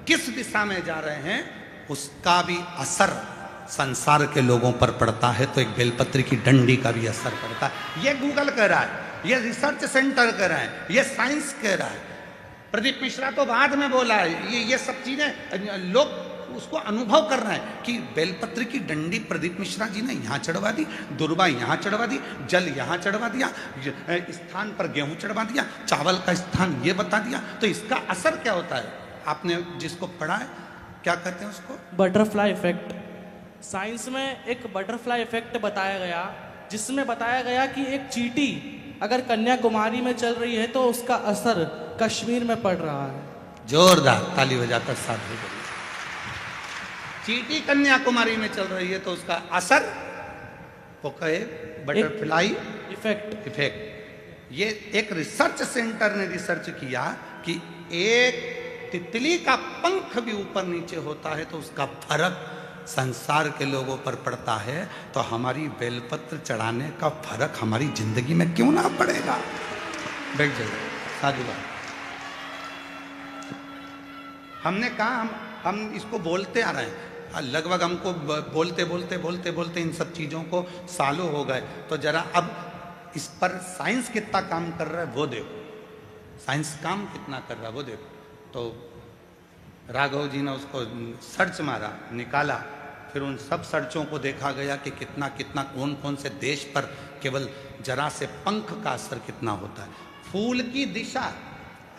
किस दिशा में जा रहे हैं उसका भी असर संसार के लोगों पर पड़ता है, तो एक बेलपत्री की डंडी का भी असर पड़ता है। ये गूगल कह रहा है, ये रिसर्च सेंटर कह रहा है, ये साइंस कह रहा है। प्रदीप मिश्रा तो बाद में बोला है। ये सब चीजें लोग उसको अनुभव कर रहे हैं कि बेलपत्री की डंडी प्रदीप मिश्रा जी ने यहां चढ़वा दी, दुर्बा यहां चढ़वा दी, जल यहां चढ़वा दिया, स्थान पर गेहूं चढ़वा दिया, चावल का स्थान ये बता दिया। तो इसका असर क्या होता है? आपने जिसको पढ़ा है क्या कहते हैं उसको? Butterfly effect. साइंस में एक बटरफ्लाई इफेक्ट बताया गया, जिसमें बताया गया कि एक चींटी अगर कन्याकुमारी में चल रही है तो उसका असर कश्मीर में पड़ रहा है। जोरदार ताली बजाकर साथ हो। चींटी कन्याकुमारी में चल रही है तो उसका असर वो कहे बटरफ्लाई इफेक्ट। ये एक रिसर्च सेंटर ने रिसर्च किया कि एक तितली का पंख भी ऊपर नीचे होता है तो उसका फर्क संसार के लोगों पर पड़ता है। तो हमारी बेलपत्र चढ़ाने का फर्क हमारी जिंदगी में क्यों ना पड़ेगा? बैठ जाइए साधुवाद। हमने कहा हम इसको बोलते आ रहे हैं, लगभग हमको बोलते इन सब चीज़ों को सालों हो गए। तो जरा अब इस पर साइंस कितना काम कर रहा है वो देखो, साइंस काम कितना कर रहा है वो देखो। तो राघव जी ने उसको सर्च मारा, निकाला, फिर उन सब सर्चों को देखा गया कि कितना कितना कौन कौन से देश पर केवल जरा से पंख का असर कितना होता है। फूल की दिशा,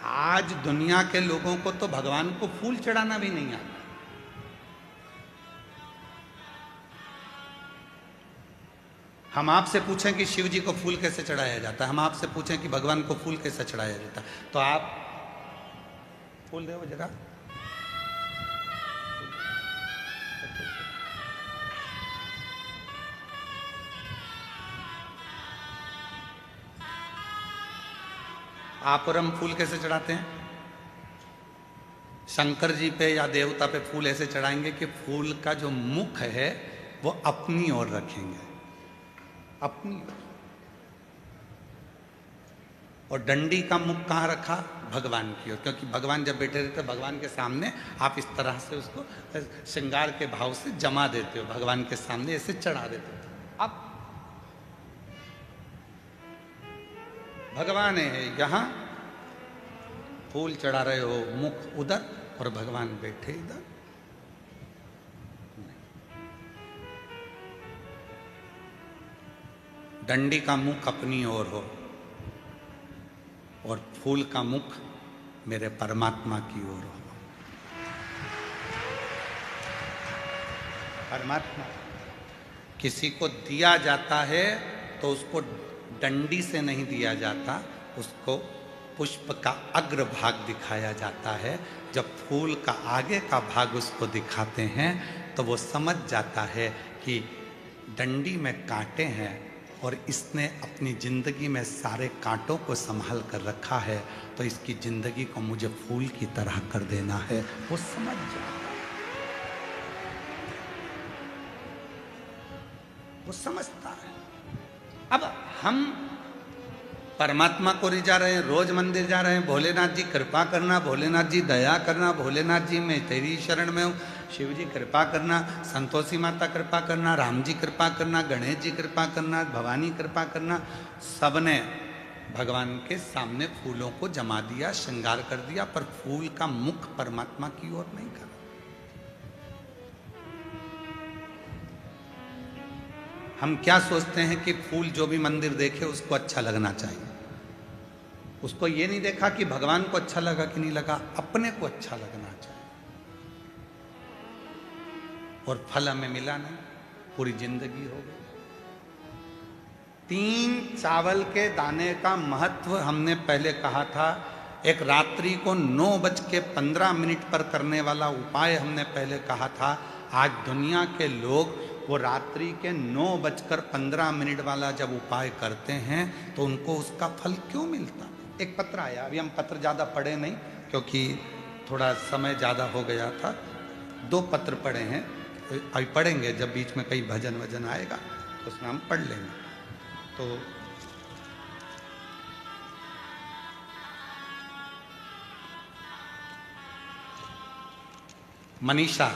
आज दुनिया के लोगों को तो भगवान को फूल चढ़ाना भी नहीं आता। हम आपसे पूछें कि शिव जी को फूल कैसे चढ़ाया जाता है, हम आपसे पूछें कि भगवान को फूल कैसे चढ़ाया जाता है, तो आप फूल दे जरा। आप और हम फूल कैसे चढ़ाते हैं? शंकर जी पे या देवता पे फूल ऐसे चढ़ाएंगे कि फूल का जो मुख है वो अपनी ओर रखेंगे, अपनी ओर। और डंडी का मुख कहाँ रखा? भगवान की ओर, क्योंकि भगवान जब बैठे रहते भगवान के सामने आप इस तरह से उसको श्रृंगार के भाव से जमा देते हो, भगवान के सामने ऐसे चढ़ा देते हो। अब भगवान है यहाँ, फूल चढ़ा रहे हो, मुख उधर और भगवान बैठे इधर। डंडी का मुख अपनी ओर हो और फूल का मुख मेरे परमात्मा की ओर हो। परमात्मा किसी को दिया जाता है तो उसको डंडी से नहीं दिया जाता, उसको पुष्प का अग्र भाग दिखाया जाता है। जब फूल का आगे का भाग उसको दिखाते हैं तो वो समझ जाता है कि डंडी में कांटे हैं और इसने अपनी जिंदगी में सारे कांटों को संभाल कर रखा है, तो इसकी जिंदगी को मुझे फूल की तरह कर देना है। वो समझ जाता है, वो समझता है। अब हम परमात्मा को रिझा रहे हैं, रोज मंदिर जा रहे हैं, भोलेनाथ जी कृपा करना, भोलेनाथ जी दया करना, भोलेनाथ जी मैं तेरी शरण में हूँ, शिव जी कृपा करना, संतोषी माता कृपा करना, राम जी कृपा करना, गणेश जी कृपा करना, भवानी कृपा करना। सबने भगवान के सामने फूलों को जमा दिया, श्रृंगार कर दिया, पर फूल का मुख परमात्मा की ओर नहीं करा। हम क्या सोचते हैं कि फूल जो भी मंदिर देखे उसको अच्छा लगना चाहिए, उसको ये नहीं देखा कि भगवान को अच्छा लगा कि नहीं लगा, अपने को अच्छा लगना चाहिए। और फल हमें मिला नहीं, पूरी जिंदगी हो गई। 3 चावल के दाने का महत्व हमने पहले कहा था। एक रात्रि को 9:15 पर करने वाला उपाय हमने पहले कहा था। आज दुनिया के लोग वो रात्रि के 9:15 वाला जब उपाय करते हैं तो उनको उसका फल क्यों मिलता? एक पत्र आया, अभी हम पत्र ज़्यादा पढ़े नहीं क्योंकि थोड़ा समय ज़्यादा हो गया था। 2 पत्र पढ़े हैं, अभी पढ़ेंगे जब बीच में कहीं भजन वजन आएगा तो उसमें हम पढ़ लेंगे। तो मनीषा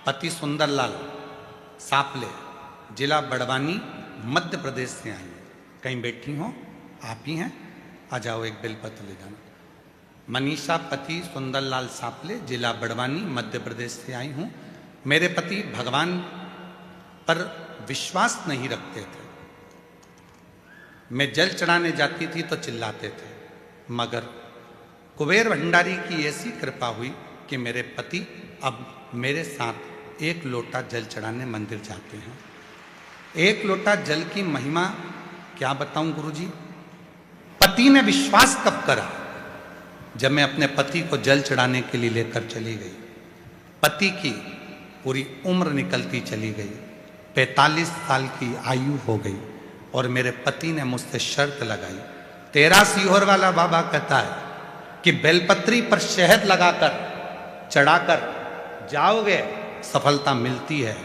पति सुंदरलाल सापले, जिला बड़वानी, मध्य प्रदेश से आई हैं। कहीं बैठी हो, आप ही हैं, आ जाओ, एक बेलपत्र ले जाना। मनीषा पति सुंदरलाल सापले, जिला बड़वानी, मध्य प्रदेश से आई हूँ। मेरे पति भगवान पर विश्वास नहीं रखते थे। मैं जल चढ़ाने जाती थी तो चिल्लाते थे, मगर कुबेर भंडारी की ऐसी कृपा हुई कि मेरे पति अब मेरे साथ एक लोटा जल चढ़ाने मंदिर जाते हैं। एक लोटा जल की महिमा क्या बताऊं गुरुजी। पति ने विश्वास कब करा, जब मैं अपने पति को जल चढ़ाने के लिए लेकर चली गई। पति की पूरी उम्र निकलती चली गई, 45 साल की आयु हो गई, और मेरे पति ने मुझसे शर्त लगाई। तेरा सीहोर वाला बाबा कहता है कि बेलपत्री पर शहद लगाकर चढ़ाकर जाओगे, सफलता मिलती है।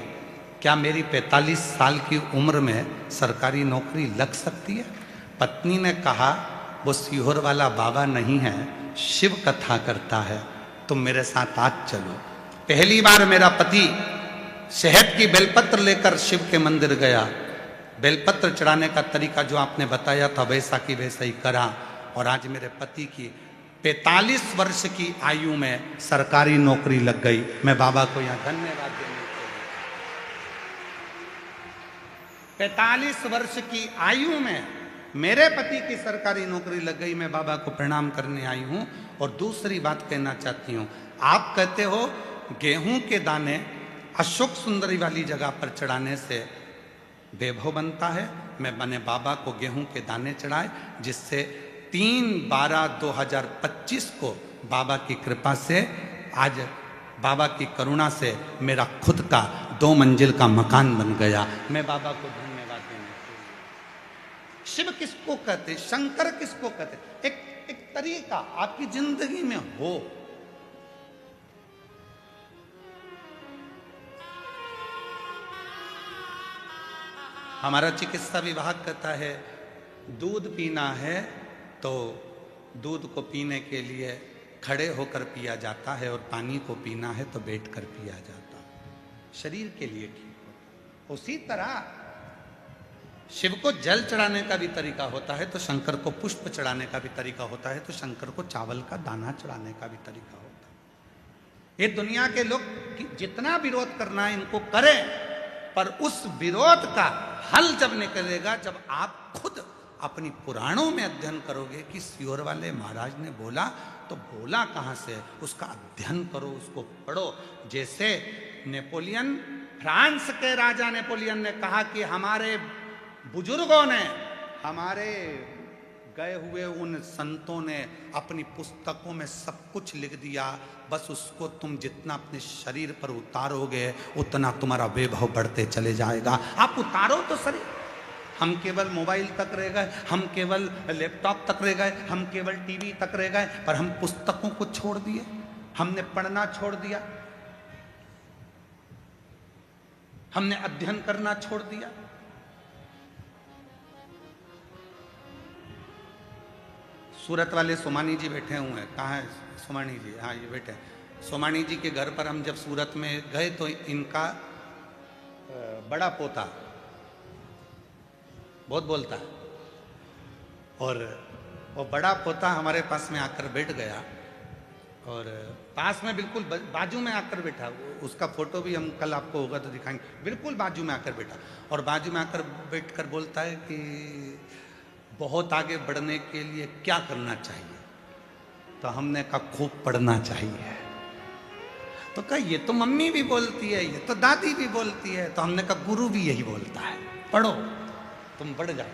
क्या मेरी 45 साल की उम्र में सरकारी नौकरी लग सकती है? पत्नी ने कहा, वो सीहोर वाला बाबा नहीं है, शिव कथा करता है, तुम मेरे साथ आज चलो। पहली बार मेरा पति शहद की बेलपत्र लेकर शिव के मंदिर गया। बेलपत्र चढ़ाने का तरीका जो आपने बताया था वैसा की वैसा ही करा, और आज मेरे पति की 45 वर्ष की आयु में सरकारी नौकरी लग गई। मैं बाबा को यहाँ धन्यवाद देने के लिए, 45 वर्ष की आयु में मेरे पति की सरकारी नौकरी लग गई। मैं बाबा को प्रणाम करने आई हूँ। और दूसरी बात कहना चाहती हूँ, आप कहते हो गेहूं के दाने अशोक सुंदरी वाली जगह पर चढ़ाने से वैभव बनता है। मैंने बाबा को गेहूं के दाने चढ़ाए, जिससे 3/12/2025 को बाबा की कृपा से, आज बाबा की करुणा से मेरा खुद का 2 मंजिल का मकान बन गया। मैं बाबा को धन्यवाद देने के लिए। शिव किसको कहते, शंकर किसको कहते? एक तरीका आपकी जिंदगी में हो। हमारा चिकित्सा विभाग कहता है दूध पीना है तो दूध को पीने के लिए खड़े होकर पिया जाता है, और पानी को पीना है तो बैठकर पिया जाता है, शरीर के लिए ठीक होता। उसी तरह शिव को जल चढ़ाने का भी तरीका होता है, तो शंकर को पुष्प चढ़ाने का भी तरीका होता है, तो शंकर को चावल का दाना चढ़ाने का भी तरीका होता है। ये दुनिया के लोग जितना विरोध करना है इनको करें, पर उस विरोध का हल जब निकलेगा जब आप खुद अपनी पुराणों में अध्ययन करोगे कि सीहोर वाले महाराज ने बोला, तो बोला कहाँ से, उसका अध्ययन करो, उसको पढ़ो। जैसे नेपोलियन, फ्रांस के राजा नेपोलियन ने कहा कि हमारे बुजुर्गों ने, हमारे गए हुए उन संतों ने अपनी पुस्तकों में सब कुछ लिख दिया, बस उसको तुम जितना अपने शरीर पर उतारोगे उतना तुम्हारा वैभव बढ़ते चले जाएगा। आप उतारो तो शरीर। हम केवल मोबाइल तक रह गए, हम केवल लैपटॉप तक रह गए, हम केवल टीवी तक रह गए, पर हम पुस्तकों को छोड़ दिए, हमने पढ़ना छोड़ दिया, हमने अध्ययन करना छोड़ दिया। सूरत वाले सोमानी जी बैठे हुए हैं, कहाँ है सोमानी जी? हाँ, ये बैठे। सोमानी जी के घर पर हम जब सूरत में गए तो इनका बड़ा पोता बहुत बोलता है, और वो बड़ा पोता हमारे पास में आकर बैठ गया, और पास में बिल्कुल बाजू में आकर बैठा। उसका फोटो भी हम कल आपको होगा तो दिखाएंगे। बिल्कुल बाजू में आकर बैठा, और बाजू में आकर बैठकर बोलता है कि बहुत आगे बढ़ने के लिए क्या करना चाहिए? तो हमने कहा खूब पढ़ना चाहिए। तो कहा ये तो मम्मी भी बोलती है, ये तो दादी भी बोलती है। तो हमने कहा गुरु भी यही बोलता है, पढ़ो, तुम बढ़ जाओ।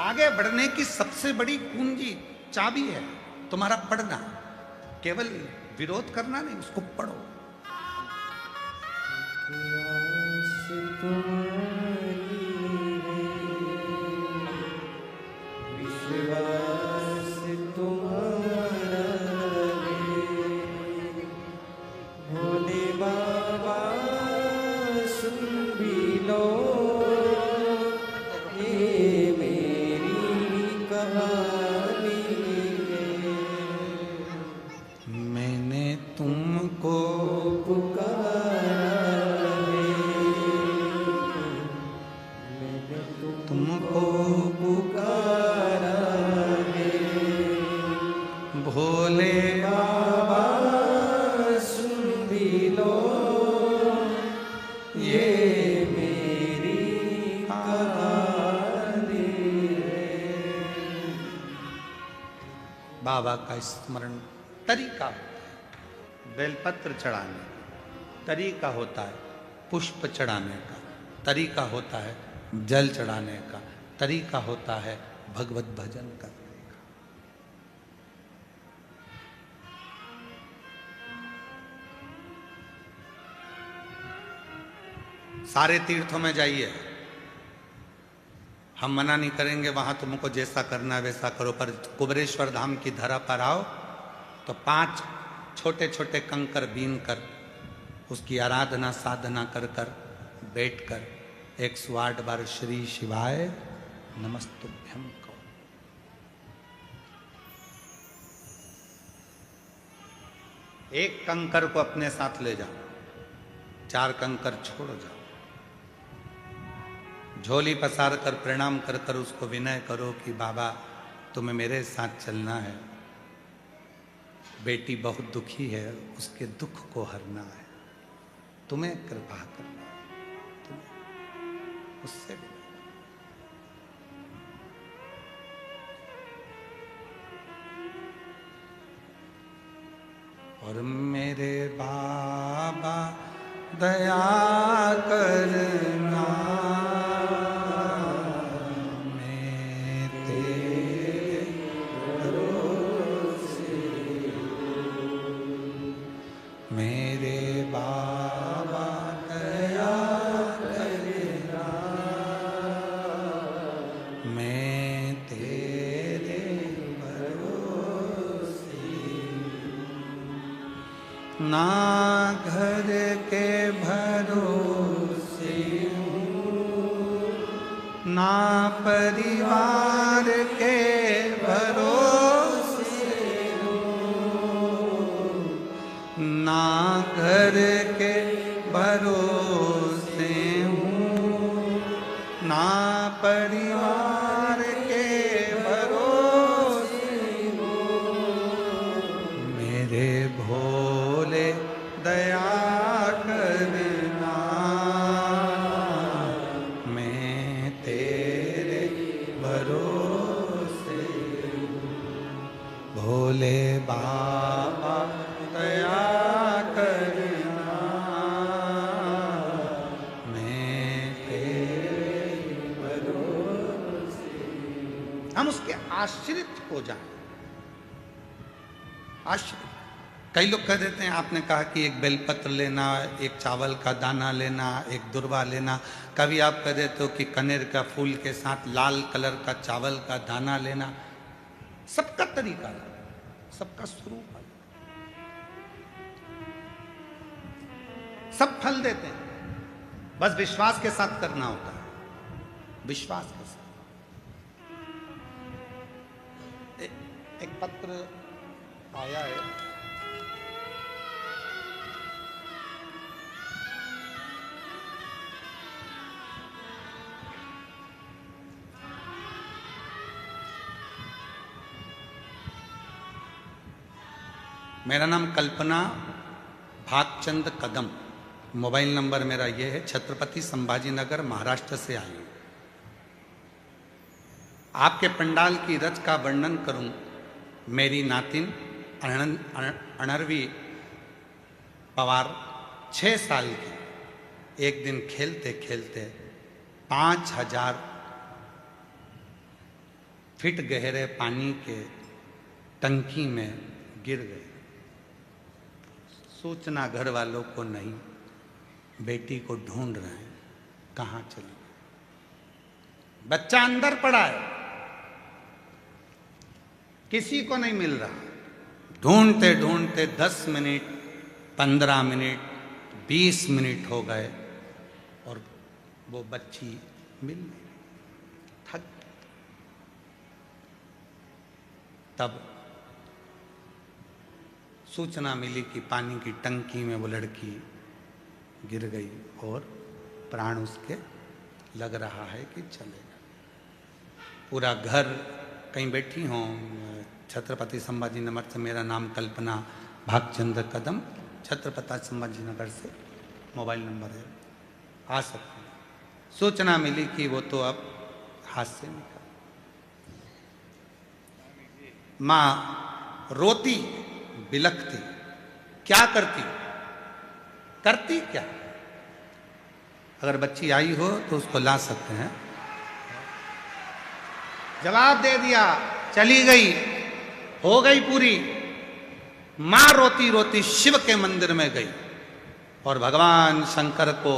आगे बढ़ने की सबसे बड़ी कुंजी, चाबी है तुम्हारा पढ़ना। केवल विरोध करना नहीं, उसको पढ़ो। विश्वास तुम्हारा भोले बाबा सुन भी लो ये मेरी कहानी है। बाबा का स्मरण तरीका होता है, बेलपत्र चढ़ाने का तरीका होता है, पुष्प चढ़ाने का तरीका होता है, जल चढ़ाने का तरीका होता है, भगवत भजन करने का। सारे तीर्थों में जाइए, हम मना नहीं करेंगे, वहां तुमको जैसा करना है वैसा करो, पर कुबेरेश्वर धाम की धरा पर आओ तो 5 छोटे छोटे कंकर बीन कर उसकी आराधना साधना कर कर बैठ कर 108 बार श्री शिवाय नमस्तुभ्यम कहो। एक कंकर को अपने साथ ले जाओ, 4 कंकर छोड़ जाओ, झोली पसार कर प्रणाम कर कर उसको विनय करो कि बाबा तुम्हें मेरे साथ चलना है, बेटी बहुत दुखी है, उसके दुख को हरना है, तुम्हें कृपा करना है, तुम्हें उससे भी। और मेरे बाबा दया करना, ना घर के भरोसे हूँ, ना परिवार के भरोसे हूँ, ना घर के भरोसे हूँ, ना परिवार के भरोसे हूँ, मेरे भोले दया करना, मैं तेरे भरोसे हूँ, भोले बाबा दया करना, मैं तेरे भरोसे हूँ। हम उसके आश्रित हो जाएं, आश्रित। कई लोग कह देते हैं, आपने कहा कि एक बेलपत्र लेना, एक चावल का दाना लेना, एक दुर्वा लेना, कभी आप कह देते हो कि कनेर का फूल के साथ लाल कलर का चावल का दाना लेना। सबका तरीका अलग, सबका स्वरूप अलग, सब फल देते हैं, बस विश्वास के साथ करना होता है, विश्वास के साथ। एक पत्र आया है, मेरा नाम कल्पना भागचंद कदम, मोबाइल नंबर मेरा ये है, छत्रपति संभाजी नगर महाराष्ट्र से आई हूँ। आपके पंडाल की रच का वर्णन करूं, मेरी नातिन अनरवी पवार 6 साल की एक दिन खेलते खेलते 5000 फीट गहरे पानी के टंकी में गिर गए। सूचना घर वालों को नहीं, बेटी को ढूंढ रहे हैं, कहाँ चली, बच्चा अंदर पड़ा है, किसी को नहीं मिल रहा। ढूंढते ढूंढते 10 मिनट, 15 मिनट, 20 मिनट हो गए और वो बच्ची मिल नहीं, थक। तब सूचना मिली कि पानी की टंकी में वो लड़की गिर गई और प्राण उसके लग रहा है कि चलेगा। पूरा घर, कहीं बैठी हों, छत्रपति संभाजी नगर से, मेरा नाम कल्पना भागचंद कदम, छत्रपति संभाजी नगर से मोबाइल नंबर है, आ सकते हैं। सूचना मिली कि वो तो अब हाथ से निकल। माँ रोती, बिलखती, क्या करती? करती क्या? अगर बच्ची आई हो तो उसको ला सकते हैं। जवाब दे दिया, चली गई, हो गई पूरी। मां रोती रोती शिव के मंदिर में गई और भगवान शंकर को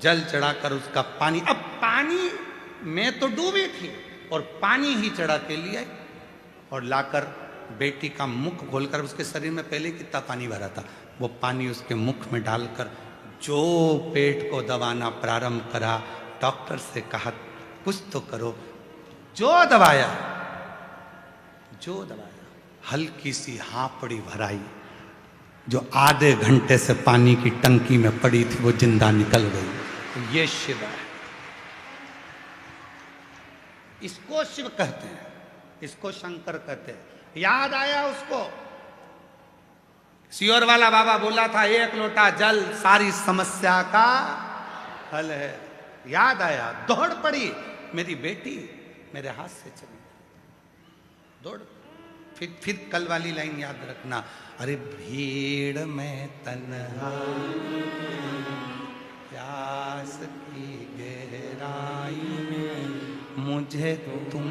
जल चढ़ाकर उसका पानी, अब पानी में तो डूबी थी और पानी ही चढ़ा के लिए और लाकर बेटी का मुख खोलकर, उसके शरीर में पहले कितना पानी भरा था, वो पानी उसके मुख में डालकर जो पेट को दबाना प्रारंभ करा, डॉक्टर से कहा कुछ तो करो, जो दबाया, हल्की सी हांपड़ी भराई, जो आधे घंटे से पानी की टंकी में पड़ी थी वो जिंदा निकल गई। ये शिव है, इसको शिव कहते हैं, इसको शंकर कहते हैं। याद आया उसको, सियोर वाला बाबा बोला था एक लोटा जल सारी समस्या का हल है। याद आया, दौड़ पड़ी, मेरी बेटी मेरे हाथ से चली, दौड़। फिर कल वाली लाइन याद रखना, अरे भीड़ में तन्हा प्यास की गहराई में मुझे तुम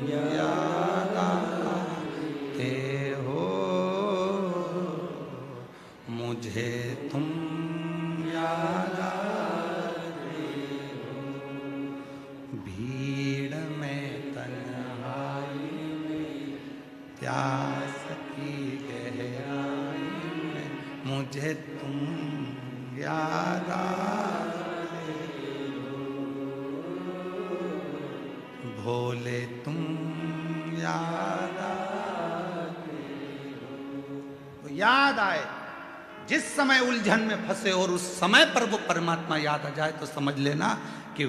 याद आते हो, मुझे तुम याद आते हो, भीड़ में तन्हाई में प्यास की गहराई में मुझे तुम याद आते हो, भोले तुम याद आते हो। तो याद आए, जिस समय उलझन में फंसे और उस समय पर वो परमात्मा याद आ जाए तो समझ लेना कि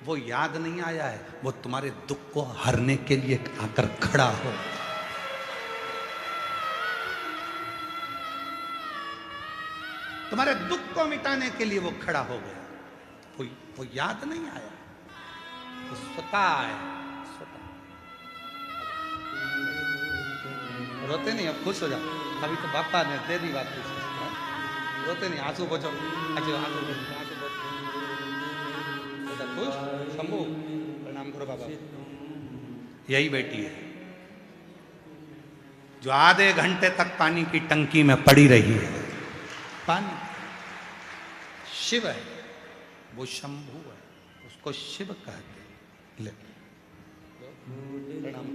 वो याद नहीं आया है, वो तुम्हारे दुख को हरने के लिए आकर खड़ा हो। तुम्हारे दुख को मिटाने के लिए वो खड़ा हो गया। वो याद नहीं आया, वो स्वतः आया, स्वतः। रोते नहीं, अब खुश हो जाओ, अभी तो बापा ने दे दी बात, रोते नहीं, आंसू पोछो, आंसू खुश। शंभू प्रणाम करो बाबा। यही बेटी है जो आधे घंटे तक पानी की टंकी में पड़ी रही है। पानी शिव है, वो शंभू है, उसको शिव कहते। ले प्रणाम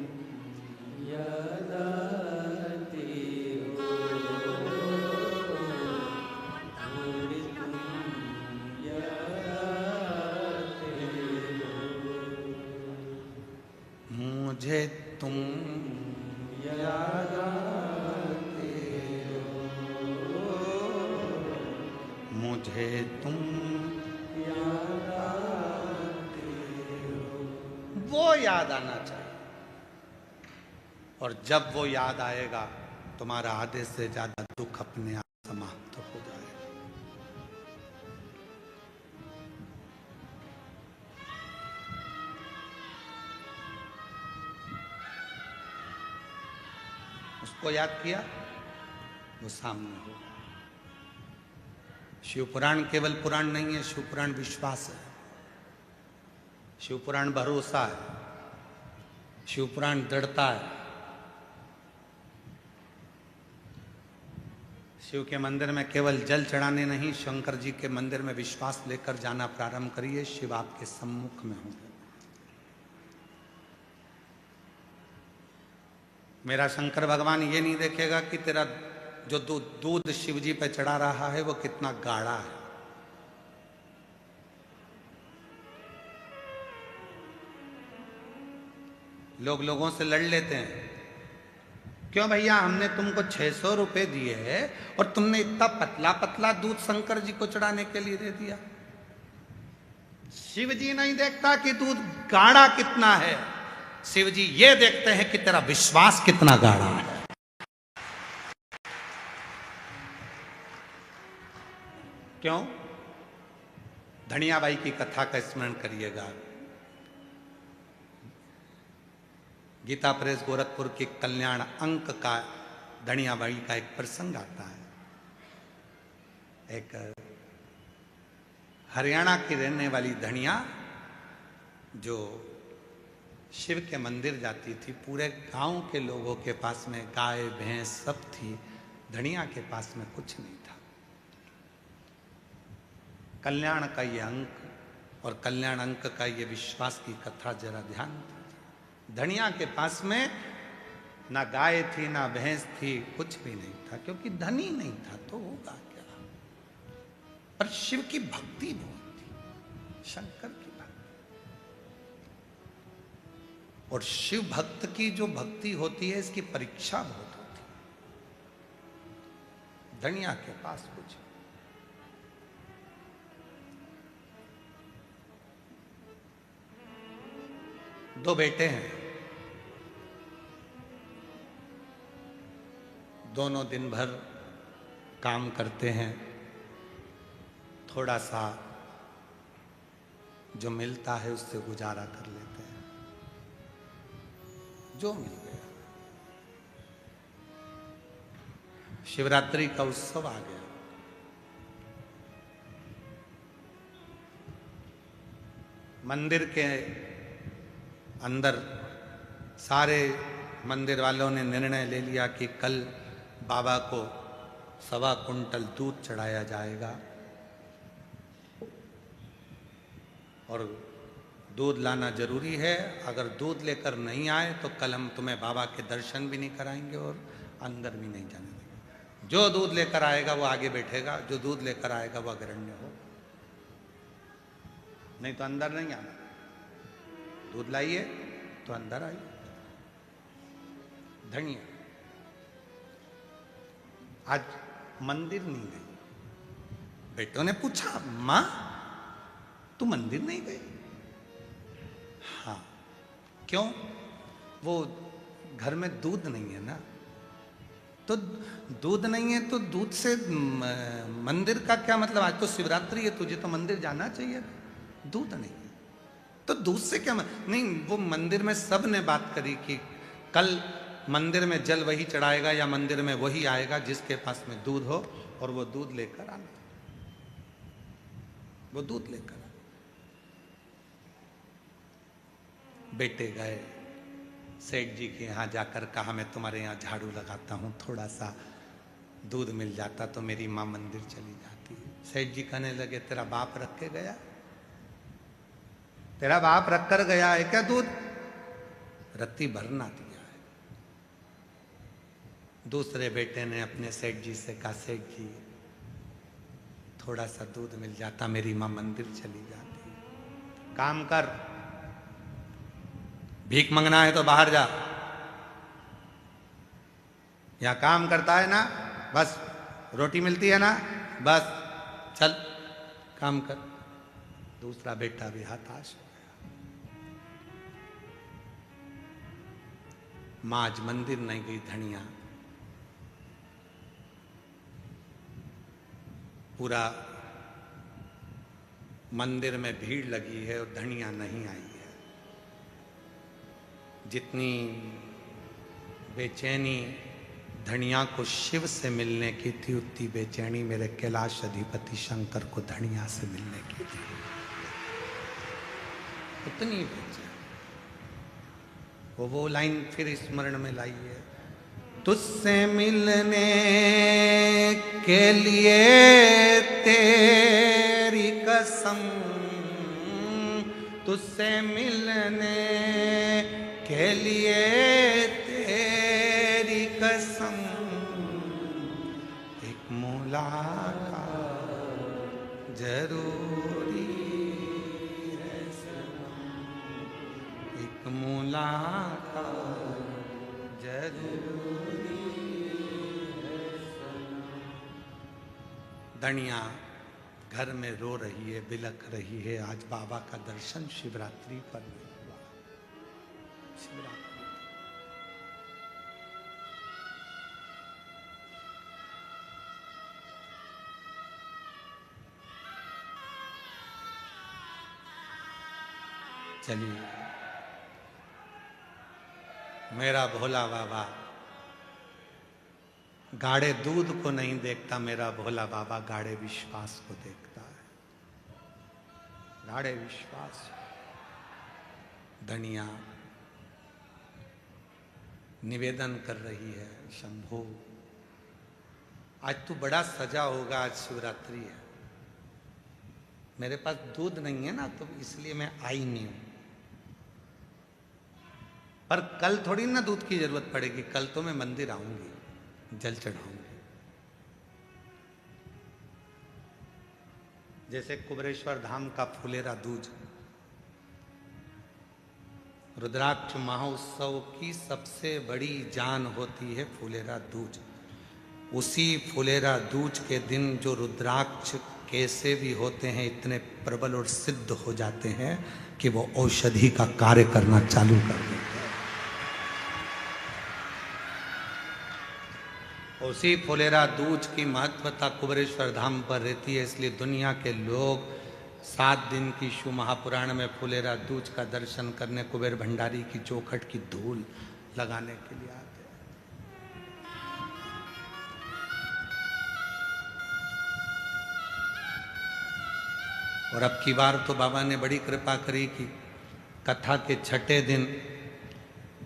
मुझे तुम याद आते हो, मुझे तुम याद आते हो। वो याद आना चाहिए, और जब वो याद आएगा तुम्हारा आधे से ज्यादा दुख अपने आप समाप्त हो जाएगा। उसको याद किया, वो सामने हो। शिव पुराण केवल पुराण नहीं है, शिव पुराण विश्वास है, शिव पुराण भरोसा है, शिव पुराण दृढ़ता है। शिव के मंदिर में केवल जल चढ़ाने नहीं, शंकर जी के मंदिर में विश्वास लेकर जाना प्रारंभ करिए, शिव आपके सम्मुख में होंगे। मेरा शंकर भगवान ये नहीं देखेगा कि तेरा जो दूध शिव जी पे चढ़ा रहा है वो कितना गाढ़ा है। लोग लोगों से लड़ लेते हैं, क्यों भैया हमने तुमको 600 रुपए दिए है और तुमने इतना पतला पतला दूध शंकर जी को चढ़ाने के लिए दे दिया। शिव जी नहीं देखता कि दूध गाढ़ा कितना है, शिव जी ये देखते हैं कि तेरा विश्वास कितना गाढ़ा है। क्यों? धनियाबाई की कथा का स्मरण करिएगा। गीता प्रेस गोरखपुर के कल्याण अंक का धनियाबाई का एक प्रसंग आता है। एक हरियाणा की रहने वाली धनिया जो शिव के मंदिर जाती थी, पूरे गांव के लोगों के पास में गाय भैंस सब थी, धनिया के पास में कुछ नहीं था। कल्याण का ये अंक और कल्याण अंक का ये विश्वास की कथा जरा ध्यान दीजिए। धनिया के पास में ना गाय थी ना भैंस थी, कुछ भी नहीं था, क्योंकि धनी नहीं था तो होगा क्या। पर शिव की भक्ति बहुत थी, शंकर की भक्ति। और शिव भक्त की जो भक्ति होती है, इसकी परीक्षा बहुत होती है। धनिया के पास कुछ, दो बेटे हैं, दोनों दिन भर काम करते हैं, थोड़ा सा जो मिलता है उससे गुजारा कर लेते हैं, जो मिल गया। शिवरात्रि का उत्सव आ गया। मंदिर के अंदर सारे मंदिर वालों ने निर्णय ले लिया कि कल बाबा को 1.25 कुंटल दूध चढ़ाया जाएगा और दूध लाना जरूरी है। अगर दूध लेकर नहीं आए तो कल हम तुम्हें बाबा के दर्शन भी नहीं कराएंगे और अंदर भी नहीं जाने देंगे। जो दूध लेकर आएगा वो आगे बैठेगा, जो दूध लेकर आएगा वो अग्रण्य हो, नहीं तो अंदर नहीं आना। दूध लाइए तो अंदर आइए। धनिया आज मंदिर नहीं गई। बेटों ने पूछा, मां तू मंदिर नहीं गई? हाँ। क्यों? वो घर में दूध नहीं है ना। तो दूध नहीं है तो दूध से मंदिर का क्या मतलब? आज तो शिवरात्रि है, तुझे तो मंदिर जाना चाहिए। दूध नहीं है तो दूध से क्या नहीं। वो मंदिर में सब ने बात करी कि कल मंदिर में जल वही चढ़ाएगा या मंदिर में वही आएगा जिसके पास में दूध हो, और वो दूध लेकर आना। वो दूध लेकर आना। बेटे गए सेठ जी के यहाँ, जाकर कहा मैं तुम्हारे यहाँ झाड़ू लगाता हूँ, थोड़ा सा दूध मिल जाता तो मेरी माँ मंदिर चली जाती। सेठ जी कहने लगे, तेरा बाप रख के गया? तेरा बाप रख कर गया है क्या दूध? रत्ती भरना दिया है। दूसरे बेटे ने अपने सेठ जी से कहा, सेठ जी थोड़ा सा दूध मिल जाता, मेरी माँ मंदिर चली जाती। काम कर, भीख मंगना है तो बाहर जा, यहां काम करता है ना, बस रोटी मिलती है ना, बस चल काम कर। दूसरा बेटा भी हताश हो गया। मां आज मंदिर नहीं गई। धनिया पूरा मंदिर में भीड़ लगी है और धनिया नहीं आई है। जितनी बेचैनी धनिया को शिव से मिलने की थी, उतनी बेचैनी मेरे कैलाश अधिपति शंकर को धनिया से मिलने की थी। उतनी बेचैनी। वो लाइन फिर स्मरण में लाई है, तुझसे मिलने के लिए तेरी कसम, तुझसे मिलने के लिए तेरी कसम, एक मुलाकात जरूरी है सनम, एक मुलाकात जरूरी है सनम। धनिया घर में रो रही है, बिलख रही है। आज बाबा का दर्शन शिवरात्रि पर नहीं हुआ। शिवरात्रि चलिए मेरा भोला बाबा गाढ़े दूध को नहीं देखता, मेरा भोला बाबा गाढ़े विश्वास को देखता है। गाढ़े विश्वास। धनिया निवेदन कर रही है, शंभो आज तू बड़ा सजा होगा, आज शिवरात्रि है, मेरे पास दूध नहीं है ना, तो इसलिए मैं आई नहीं हूं, पर कल थोड़ी ना दूध की जरूरत पड़ेगी, कल तो मैं मंदिर आऊंगी, जल चढ़ाऊंगी। जैसे कुबरेश्वर धाम का फुलेरा दूज, रुद्राक्ष महोत्सव की सबसे बड़ी जान होती है फुलेरा दूज। उसी फुलेरा दूज के दिन जो रुद्राक्ष कैसे भी होते हैं इतने प्रबल और सिद्ध हो जाते हैं कि वो औषधि का कार्य करना चालू कर देते हैं। उसी फुलेरा दूज की महत्वता कुबरेश्वर धाम पर रहती है, इसलिए दुनिया के लोग 7 दिन की शिव महापुराण में फुलेरा दूज का दर्शन करने कुबेर भंडारी की चौखट की धूल लगाने के लिए आते हैं। और अब की बार तो बाबा ने बड़ी कृपा करी कि कथा के छठे दिन,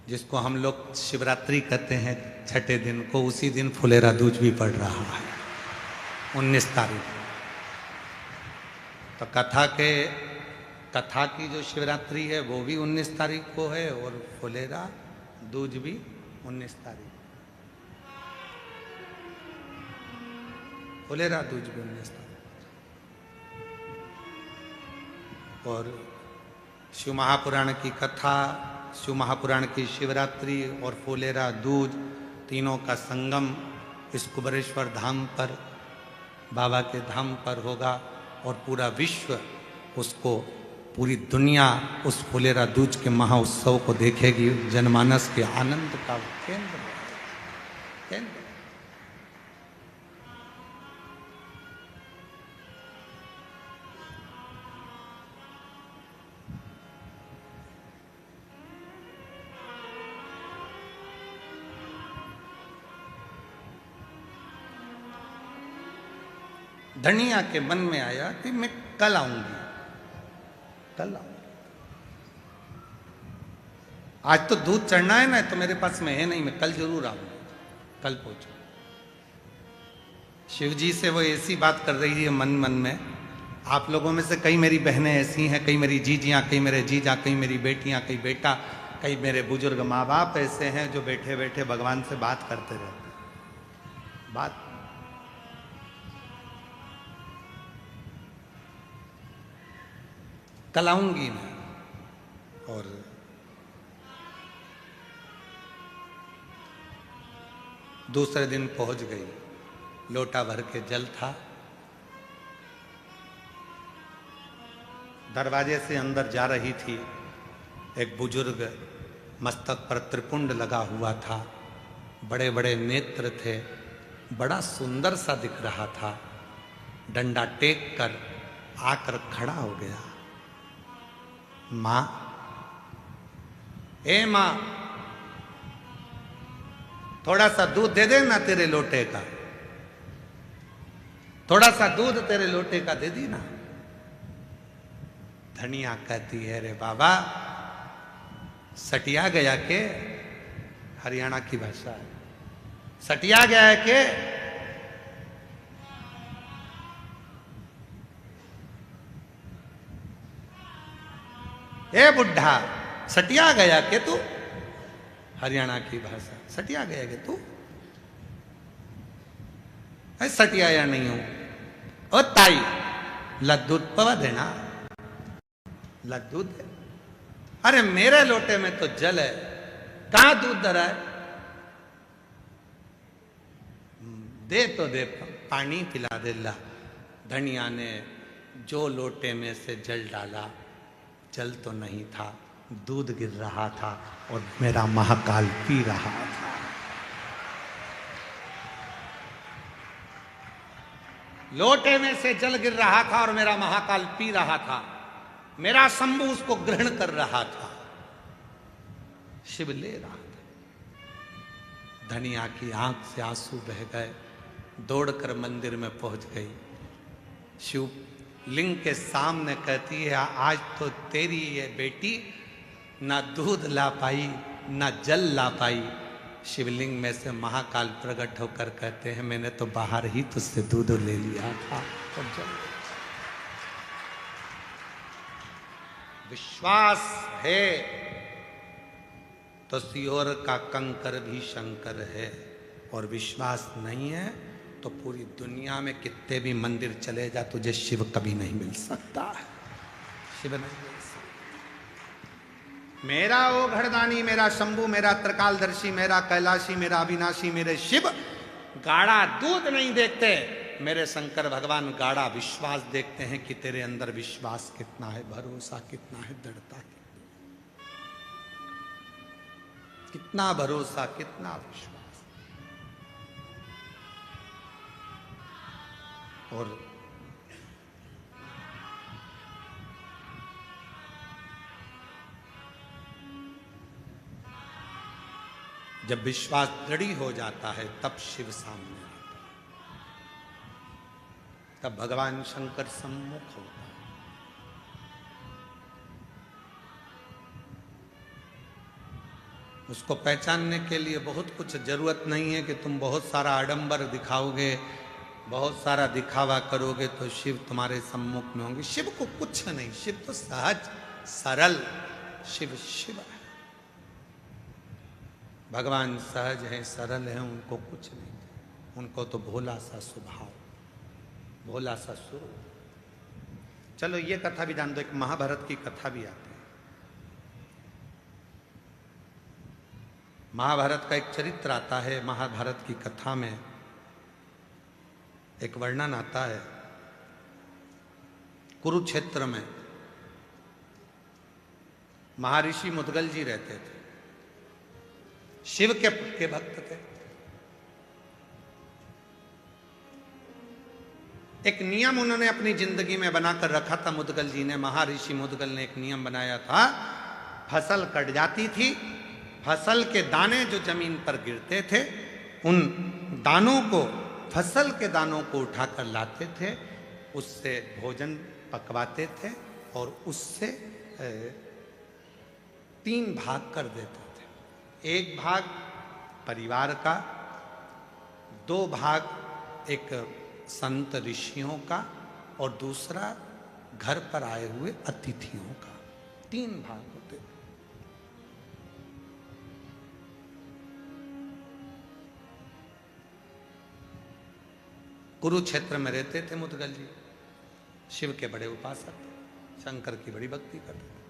जिसको हम लोग शिवरात्रि कहते हैं छठे दिन को, उसी दिन फुलेरा दूज भी पड़ रहा है 19 तारीख। तो कथा की जो शिवरात्रि है वो भी 19 तारीख को है और फुलेरा दूज भी 19 तारीख, फुलेरा दूज भी 19 तारीख। और शिव महापुराण की कथा, शिव महापुराण की शिवरात्रि और फुलेरा दूज तीनों का संगम इस कुबरेश्वर धाम पर, बाबा के धाम पर होगा और पूरा विश्व उसको, पूरी दुनिया उस फुलेरा दूज के महाउत्सव को देखेगी। जनमानस के आनंद का केंद्र। धनिया के मन में आया कि मैं कल आऊंगी, कल आऊंगी। आज तो दूध चढ़ना है ना, तो मेरे पास में है नहीं, मैं कल जरूर आऊंगी, कल पहुंचू। शिव जी से वो ऐसी बात कर रही है मन मन में। आप लोगों में से कई मेरी बहनें ऐसी हैं, कई मेरी जीजियां, कई मेरे जीजा, कई मेरी बेटियां, कई बेटा, कई मेरे बुजुर्ग माँ बाप ऐसे हैं जो बैठे बैठे भगवान से बात करते रहते हैं। बात कल आऊंगी मैं। और दूसरे दिन पहुंच गई, लोटा भर के जल था, दरवाजे से अंदर जा रही थी। एक बुजुर्ग, मस्तक पर त्रिपुंड लगा हुआ था, बड़े बड़े नेत्र थे, बड़ा सुंदर सा दिख रहा था। डंडा टेक कर आकर खड़ा हो गया। मां, ए मां, थोड़ा सा दूध दे देना तेरे लोटे का, थोड़ा सा दूध तेरे लोटे का दे दी ना। धनिया कहती है, रे बाबा सटिया गया के, हरियाणा की भाषा है, सटिया गया है के? ए बुढ़ा, सटिया गया के तू? हरियाणा की भाषा, सटिया गया के तू? सटिया या नहीं हूं। ओ ताई, लद्दूध पवा देना, लद्दूध। अरे मेरे लोटे में तो जल है, कहां दूध धरा है? दे तो दे, पानी पिला दे ला। धनिया ने जो लोटे में से जल डाला, जल तो नहीं था, दूध गिर रहा था और मेरा महाकाल पी रहा था। लोटे में से जल गिर रहा था और मेरा महाकाल पी रहा था। मेरा शंभु उसको ग्रहण कर रहा था, शिव ले रहा था। धनिया की आंख से आंसू बह गए, दौड़कर मंदिर में पहुंच गई। शिव लिंग के सामने कहती है, आज तो तेरी ये बेटी ना दूध ला पाई ना जल ला पाई। शिवलिंग में से महाकाल प्रकट होकर कहते हैं, मैंने तो बाहर ही तुझसे दूध ले लिया था और जल। विश्वास है तो सियोर का कंकर भी शंकर है, और विश्वास नहीं है तो पूरी दुनिया में कितने भी मंदिर चले जा, तुझे शिव कभी नहीं मिल सकता है। शिव नहीं मिल सकता। मेरा ओ घड़दानी, मेरा शंभू, मेरा त्रिकालदर्शी, मेरा कैलाशी, मेरा अविनाशी, मेरे शिव गाढ़ा दूध नहीं देखते। मेरे शंकर भगवान गाढ़ा विश्वास देखते हैं कि तेरे अंदर विश्वास कितना है, भरोसा कितना है, दृढ़ता कितना भरोसा, कितना विश्वास। और जब विश्वास दृढ़ हो जाता है तब शिव सामने आता है, तब भगवान शंकर सम्मुख होता है। उसको पहचानने के लिए बहुत कुछ जरूरत नहीं है कि तुम बहुत सारा आडंबर दिखाओगे, बहुत सारा दिखावा करोगे तो शिव तुम्हारे सम्मुख में होंगे। शिव को कुछ नहीं, शिव तो सहज सरल, शिव शिव है। भगवान सहज है, सरल है, उनको कुछ नहीं, उनको तो भोला सा स्वभाव, भोला सा स्वरूप। चलो ये कथा भी जान दो, एक महाभारत की कथा भी आती है। महाभारत का एक चरित्र आता है। महाभारत की कथा में एक वर्णन आता है, कुरुक्षेत्र में महर्षि मुद्गल जी रहते थे, शिव के भक्त थे। एक नियम उन्होंने अपनी जिंदगी में बनाकर रखा था मुद्गल जी ने। महर्षि मुद्गल ने एक नियम बनाया था, फसल कट जाती थी, फसल के दाने जो जमीन पर गिरते थे उन दानों को, फसल के दानों को उठाकर लाते थे, उससे भोजन पकवाते थे और उससे 3 भाग कर देते थे। 1 भाग परिवार का, 2 भाग एक संत ऋषियों का और दूसरा घर पर आए हुए अतिथियों का। 3 भाग होते थे। कुरुक्षेत्र में रहते थे मुद्गल जी, शिव के बड़े उपासक थे, शंकर की बड़ी भक्ति करते थे,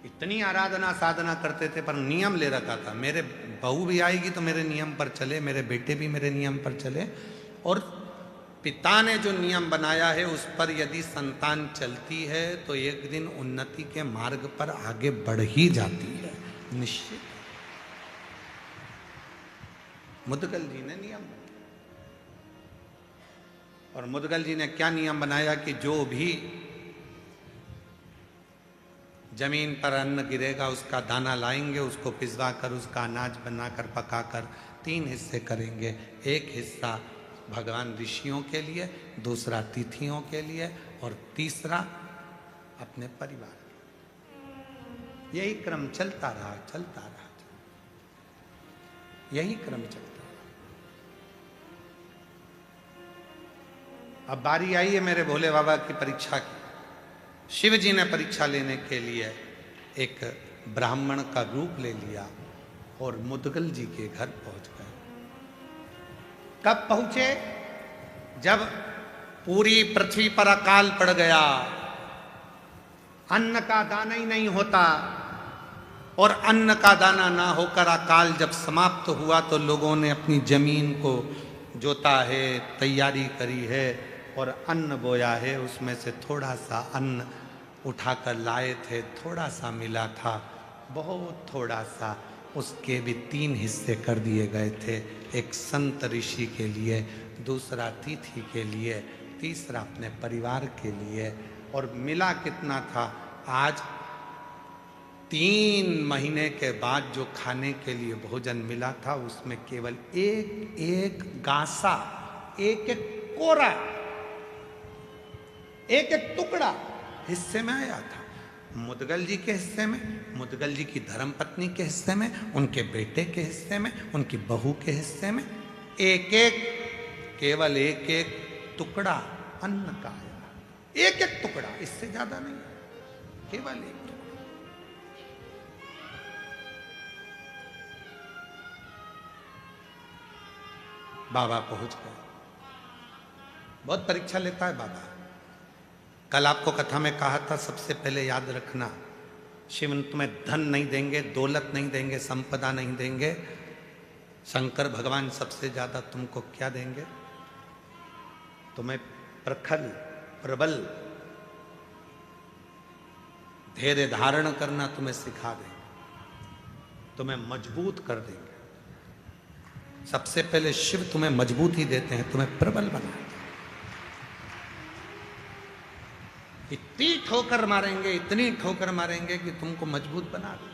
इतनी आराधना साधना करते थे, पर नियम ले रखा था, मेरे बहू भी आएगी तो मेरे नियम पर चले, मेरे बेटे भी मेरे नियम पर चले, और पिता ने जो नियम बनाया है उस पर यदि संतान चलती है तो एक दिन उन्नति के मार्ग पर आगे बढ़ ही जाती है, निश्चित। मुद्गल जी ने नियम बनाया, और मुद्गल जी ने क्या नियम बनाया कि जो भी जमीन पर अन्न गिरेगा उसका दाना लाएंगे, उसको पिसवा कर उसका अनाज बनाकर पकाकर 3 हिस्से करेंगे। 1 हिस्सा भगवान ऋषियों के लिए, दूसरा तिथियों के लिए और तीसरा अपने परिवार के। यही क्रम चलता रहा, चलता रहा, यही क्रम चलता रहा। अब बारी आई है मेरे भोले बाबा की परीक्षा की। शिव जी ने परीक्षा लेने के लिए एक ब्राह्मण का रूप ले लिया और मुद्गल जी के घर पहुंच गए। कब पहुंचे? जब पूरी पृथ्वी पर अकाल पड़ गया, अन्न का दाना ही नहीं होता, और अन्न का दाना ना होकर अकाल जब समाप्त हुआ तो लोगों ने अपनी जमीन को जोता है, तैयारी करी है और अन्न बोया है। उसमें से थोड़ा सा अन्न उठाकर लाए थे, थोड़ा सा मिला था, बहुत थोड़ा सा, उसके भी 3 हिस्से कर दिए गए थे। एक संत ऋषि के लिए, दूसरा तिथि के लिए, तीसरा अपने परिवार के लिए। और मिला कितना था? आज 3 महीने के बाद जो खाने के लिए भोजन मिला था उसमें केवल एक एक गासा, एक एक कोरा, एक एक टुकड़ा हिस्से में आया था। मुदगल जी के हिस्से में, मुदगल जी की धर्मपत्नी के हिस्से में, उनके बेटे के हिस्से में, उनकी बहू के हिस्से में एक एक, केवल एक एक टुकड़ा अन्न का आया। एक एक टुकड़ा, इससे ज्यादा नहीं, केवल एक टुकड़ा। बाबा पहुंच गए। बहुत परीक्षा लेता है बाबा। कल आपको कथा में कहा था, सबसे पहले याद रखना, शिव तुम्हें धन नहीं देंगे, दौलत नहीं देंगे, संपदा नहीं देंगे। शंकर भगवान सबसे ज्यादा तुमको क्या देंगे? तुम्हें प्रखर, प्रबल धैर्य धारण करना तुम्हें सिखा देंगे, तुम्हें मजबूत कर देंगे। सबसे पहले शिव तुम्हें मजबूती देते हैं, तुम्हें प्रबल बनाते हैं। इतनी ठोकर मारेंगे, इतनी ठोकर मारेंगे कि तुमको मजबूत बना दें।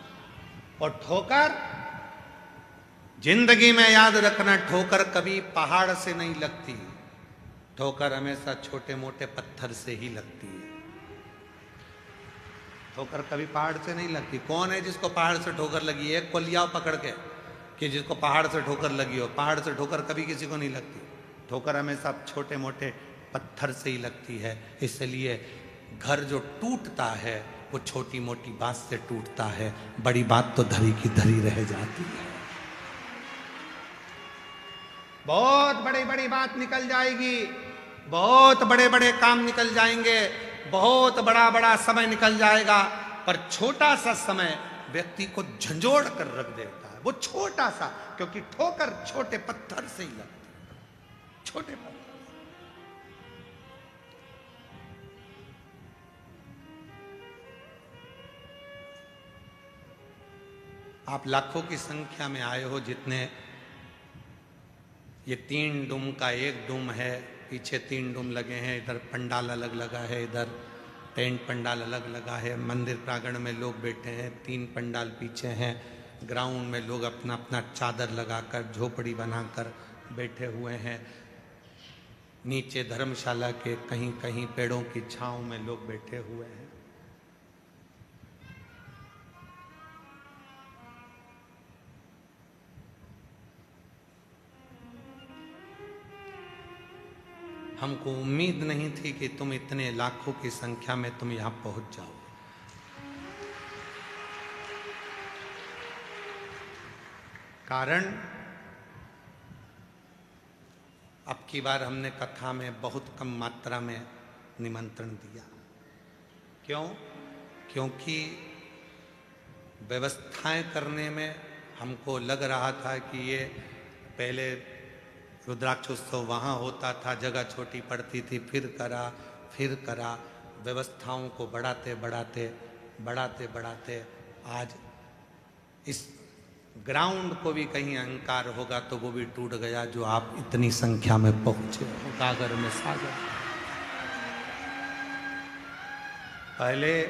और ठोकर जिंदगी में याद रखना, ठोकर कभी पहाड़ से नहीं लगती, ठोकर हमेशा छोटे मोटे पत्थर से ही लगती है। ठोकर कभी पहाड़ से नहीं लगती। कौन है जिसको पहाड़ से ठोकर लगी है? एक को लियाओ पकड़ के कि जिसको पहाड़ से ठोकर लगी हो। पहाड़ से ठोकर कभी किसी को नहीं लगती, ठोकर हमेशा छोटे मोटे पत्थर से ही लगती है। इसलिए घर जो टूटता है वो छोटी मोटी बात से टूटता है, बड़ी बात तो धरी की धरी रह जाती है। बहुत बड़ी बड़ी बात निकल जाएगी, बहुत बड़े बड़े काम निकल जाएंगे, बहुत बड़ा बड़ा समय निकल जाएगा, पर छोटा सा समय व्यक्ति को झंझोड़ कर रख देता है। वो छोटा सा, क्योंकि ठोकर छोटे पत्थर से ही लगती है, छोटे पत्थर। आप लाखों की संख्या में आए हो, जितने ये 3 डूम का 1 डूम है, पीछे 3 डूम लगे हैं, इधर पंडाल अलग लगा है, इधर टेंट पंडाल अलग लगा है, मंदिर प्रांगण में लोग बैठे हैं, 3 पंडाल पीछे हैं, ग्राउंड में लोग अपना अपना चादर लगाकर झोपड़ी बनाकर बैठे हुए हैं, नीचे धर्मशाला के कहीं कहीं पेड़ों की छांव में लोग बैठे हुए हैं। हमको उम्मीद नहीं थी कि तुम इतने लाखों की संख्या में तुम यहां पहुंच जाओ। कारण अब की बार हमने कथा में बहुत कम मात्रा में निमंत्रण दिया। क्यों? क्योंकि व्यवस्थाएं करने में हमको लग रहा था कि ये पहले रुद्राक्षोत्सव वहाँ होता था, जगह छोटी पड़ती थी, फिर करा, व्यवस्थाओं को बढ़ाते बढ़ाते आज इस ग्राउंड को भी कहीं अहंकार होगा तो वो भी टूट गया, जो आप इतनी संख्या में पहुंचे हो गागर में सागर। पहले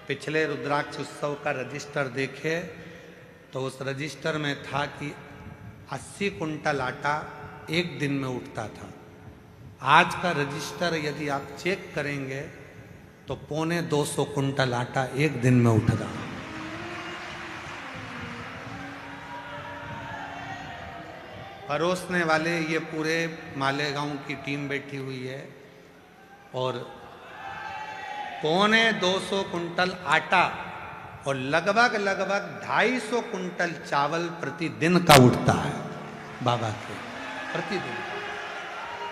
पिछले रुद्राक्ष उत्सव का रजिस्टर देखे तो उस रजिस्टर में था कि 80 कुंटल आटा एक दिन में उठता था। आज का रजिस्टर यदि आप चेक करेंगे तो 250 कुंटल आटा एक दिन में उठ रहा। परोसने वाले ये पूरे मालेगांव की टीम बैठी हुई है और 250 कुंटल आटा और लगभग 250 कुंटल चावल प्रतिदिन का उठता है बाबा के, प्रतिदिन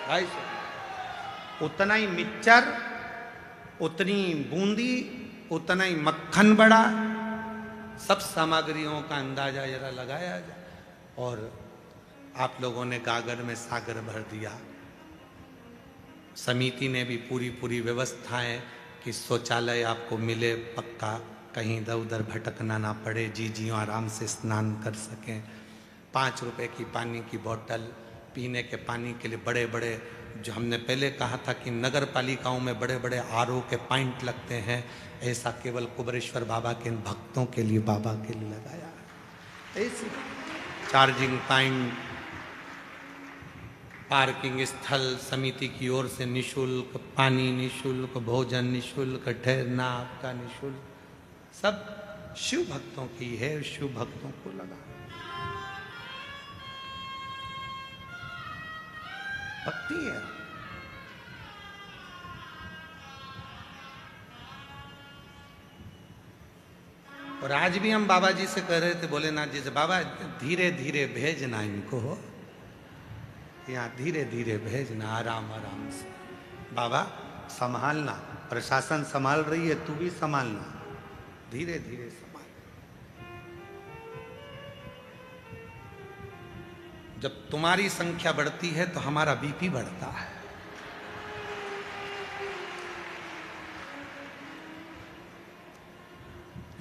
250। उतना ही मिक्सचर, उतनी बूंदी, उतना ही मक्खन बड़ा, सब सामग्रियों का अंदाजा जरा लगाया जाए। और आप लोगों ने गागर में सागर भर दिया। समिति ने भी पूरी व्यवस्थाएं कि शौचालय आपको मिले पक्का, कहीं इधर उधर भटकना ना पड़े, जी आराम से स्नान कर सकें। 5 रुपए की पानी की बोतल, पीने के पानी के लिए बड़े बड़े जो हमने पहले कहा था कि नगर पालिकाओं में बड़े बड़े आरओ के पॉइंट लगते हैं, ऐसा केवल कुबरेश्वर बाबा के इन भक्तों के लिए, बाबा के लिए लगाया है। ऐसी चार्जिंग पॉइंट, पार्किंग स्थल समिति की ओर से निशुल्क, पानी निशुल्क, भोजन निशुल्क, ठहरना आपका निशुल्क, सब शिव भक्तों की है, शिव भक्तों को लगा। भक्ति है। और आज भी हम बाबा जी से कह रहे थे, भोलेनाथ जी से, बाबा धीरे धीरे भेजना इनको, यहाँ धीरे धीरे भेजना, आराम आराम से। बाबा संभालना, प्रशासन संभाल रही है, तू भी संभालना, धीरे धीरे संभाल। जब तुम्हारी संख्या बढ़ती है तो हमारा बीपी बढ़ता है।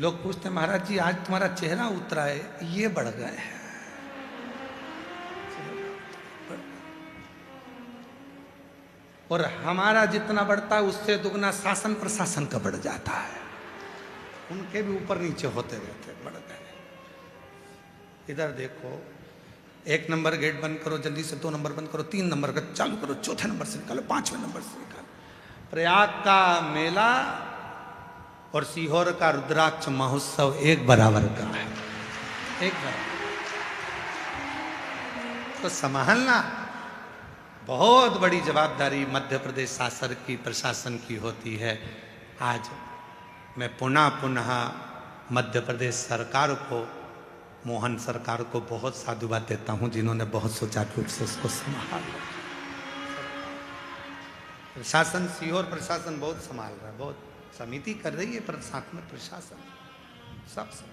लोग पूछते हैं, महाराज जी आज तुम्हारा चेहरा उतरा है, ये बढ़ गए हैं। और हमारा जितना बढ़ता है उससे दुगना शासन प्रशासन का बढ़ जाता है। उनके भी ऊपर नीचे होते रहते, बढ़ गए। इधर देखो, 1 नंबर गेट बंद करो, जल्दी से 2 नंबर बंद करो, 3 नंबर का चालू करो, 4थे नंबर से निकालो, 5वें नंबर से निकालो। प्रयाग का मेला और सीहोर का रुद्राक्ष महोत्सव एक बराबर का है, एक बराबर। तो संभालना बहुत बड़ी जवाबदारी मध्य प्रदेश शासन की, प्रशासन की होती है। आज मैं पुनः मध्य प्रदेश सरकार को, मोहन सरकार को बहुत साधुवाद देता हूं, जिन्होंने बहुत सुचारू रूप से उसको संभाला। प्रशासन, सीहोर प्रशासन बहुत संभाल रहा है, बहुत समिति कर रही है, पर साथ में प्रशासन सब संभाल।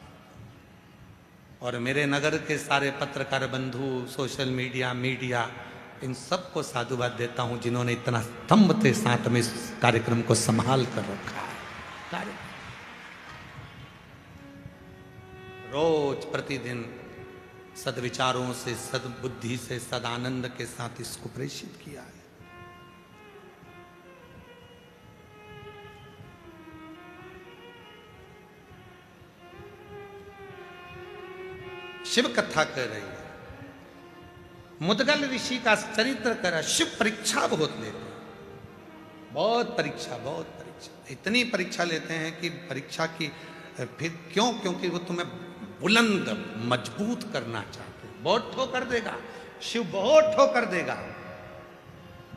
और मेरे नगर के सारे पत्रकार बंधु, सोशल मीडिया, इन सबको साधुवाद देता हूं, जिन्होंने इतना स्तंभ के साथ में इस कार्यक्रम को संभाल कर रखा है। रोज प्रतिदिन सदविचारों से, सद्बुद्धि से, सदानंद के साथ इसको प्रेषित किया है। शिव कथा कर रही है, मुदगल ऋषि का चरित्र करा। शिव परीक्षा बहुत लेते हैं, बहुत परीक्षा, इतनी परीक्षा लेते हैं कि परीक्षा की फिर क्यों, क्योंकि वो तुम्हें बुलंद मजबूत करना चाहते हैं। बहुत ठोकर देगा शिव, बहुत ठोकर देगा।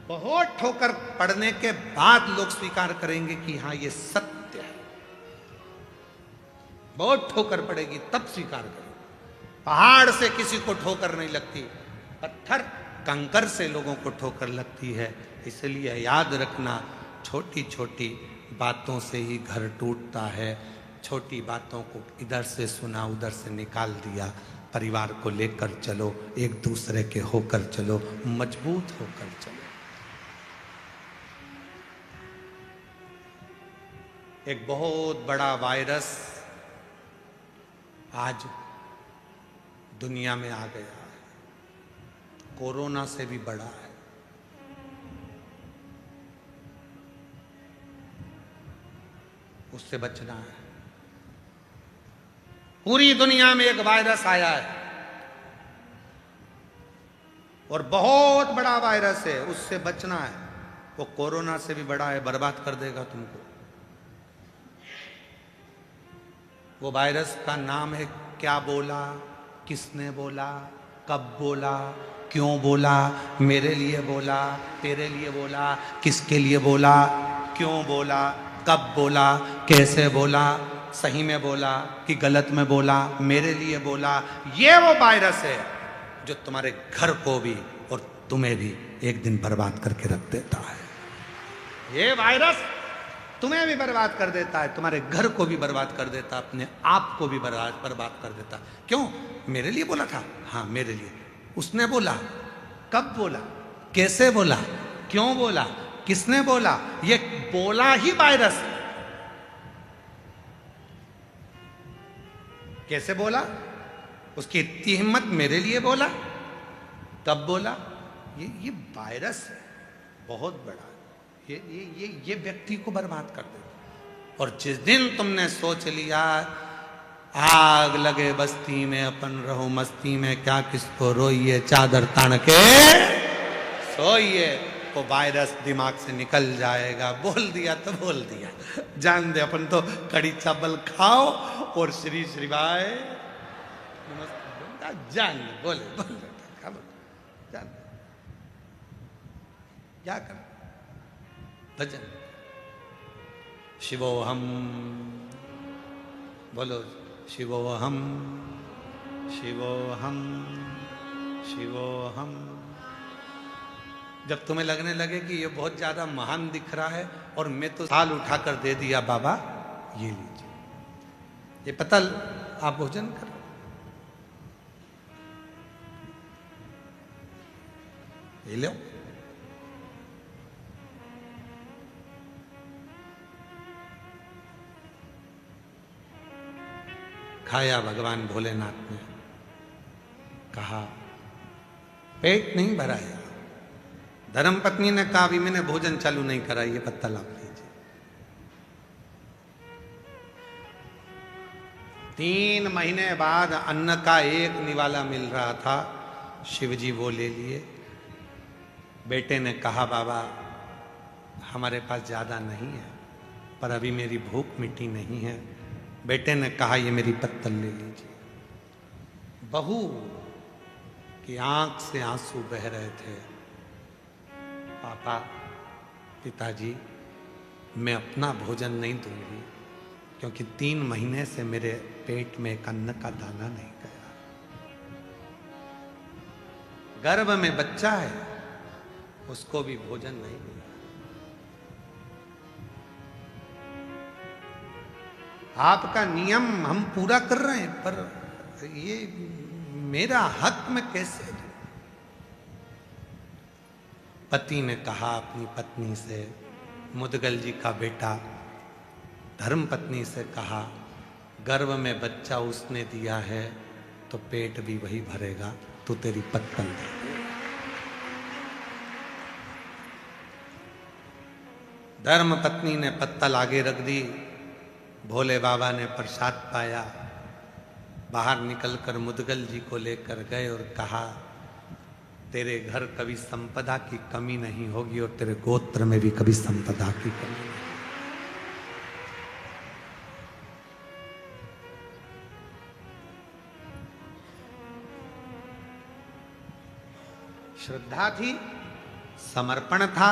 बहुत ठोकर पड़ने के बाद लोग स्वीकार करेंगे कि हाँ ये सत्य है। बहुत ठोकर पड़ेगी तब स्वीकार करेंगे। पहाड़ से किसी को ठोकर नहीं लगती, पत्थर कंकर से लोगों को ठोकर लगती है। इसलिए याद रखना, छोटी छोटी बातों से ही घर टूटता है। छोटी बातों को इधर से सुना, उधर से निकाल दिया। परिवार को लेकर चलो, एक दूसरे के होकर चलो, मजबूत होकर चलो। एक बहुत बड़ा वायरस आज दुनिया में आ गया है, कोरोना से भी बड़ा है। उससे बचना है। पूरी दुनिया में एक वायरस आया है और बहुत बड़ा वायरस है, उससे बचना है। वो कोरोना से भी बड़ा है, बर्बाद कर देगा तुमको। वो वायरस का नाम है क्या बोला, किसने बोला, कब बोला, क्यों बोला, मेरे लिए बोला, तेरे लिए बोला, किसके लिए बोला, क्यों बोला, कब बोला, कैसे बोला, सही में बोला कि गलत में बोला, मेरे लिए बोला। ये वो वायरस है जो तुम्हारे घर को भी और तुम्हें भी एक दिन बर्बाद करके रख देता है। ये वायरस तुम्हें भी बर्बाद कर देता है, तुम्हारे घर को भी बर्बाद कर देता, अपने आप को भी बर्बाद कर देता। क्यों? मेरे लिए बोला था, हाँ मेरे लिए। उसने बोला, कब बोला, कैसे बोला, क्यों बोला, किसने बोला, ये बोला ही वायरस है। कैसे बोला, उसकी इतनी हिम्मत, मेरे लिए बोला, कब बोला, ये वायरस है। बहुत बड़ा, ये व्यक्ति को बर्बाद कर देता। और जिस दिन तुमने सोच लिया आग लगे बस्ती में अपन रहो मस्ती में, क्या किसको रोइए चादर तान के सोइए, तो वायरस दिमाग से निकल जाएगा। बोल दिया तो बोल दिया, जान दे अपन तो कड़ी चावल खाओ और श्री श्रीवाय नमस्कार जान दे, बोले जान दे, क्या कर भजन शिवोहम, बोलो शिवोहम शिवोहम शिवोहम। जब तुम्हें लगने लगे कि ये बहुत ज्यादा महान दिख रहा है और मैं तो थाल उठाकर दे दिया, बाबा ये लीजिए, ये पता आप भोजन करो। ये लो, खाया भगवान भोलेनाथ ने, कहा पेट नहीं भराया। धर्मपत्नी ने कहा अभी मैंने भोजन चालू नहीं करा, ये पत्ता लाभ लीजिए। 3 महीने बाद अन्न का एक निवाला मिल रहा था, शिवजी वो ले लिए। बेटे ने कहा बाबा हमारे पास ज्यादा नहीं है, पर अभी मेरी भूख मिटी नहीं है। बेटे ने कहा ये मेरी पत्तल ले लीजिए। बहू की आंख से आंसू बह रहे थे, पापा पिताजी मैं अपना भोजन नहीं दूंगी, क्योंकि 3 महीने से मेरे पेट में एक अन्न का दाना नहीं गया। गर्भ में बच्चा है, उसको भी भोजन नहीं मिला। आपका नियम हम पूरा कर रहे हैं, पर ये मेरा हक में कैसे दूं? पति ने कहा अपनी पत्नी से, मुदगल जी का बेटा धर्म पत्नी से कहा गर्भ में बच्चा उसने दिया है तो पेट भी वही भरेगा, तो तेरी पत्तल दे। धर्म पत्नी ने पत्तल आगे रख दी। भोले बाबा ने प्रसाद पाया, बाहर निकलकर मुदगल जी को लेकर गए और कहा तेरे घर कभी संपदा की कमी नहीं होगी और तेरे गोत्र में भी कभी संपदा की कमी नहीं। श्रद्धा थी, समर्पण था,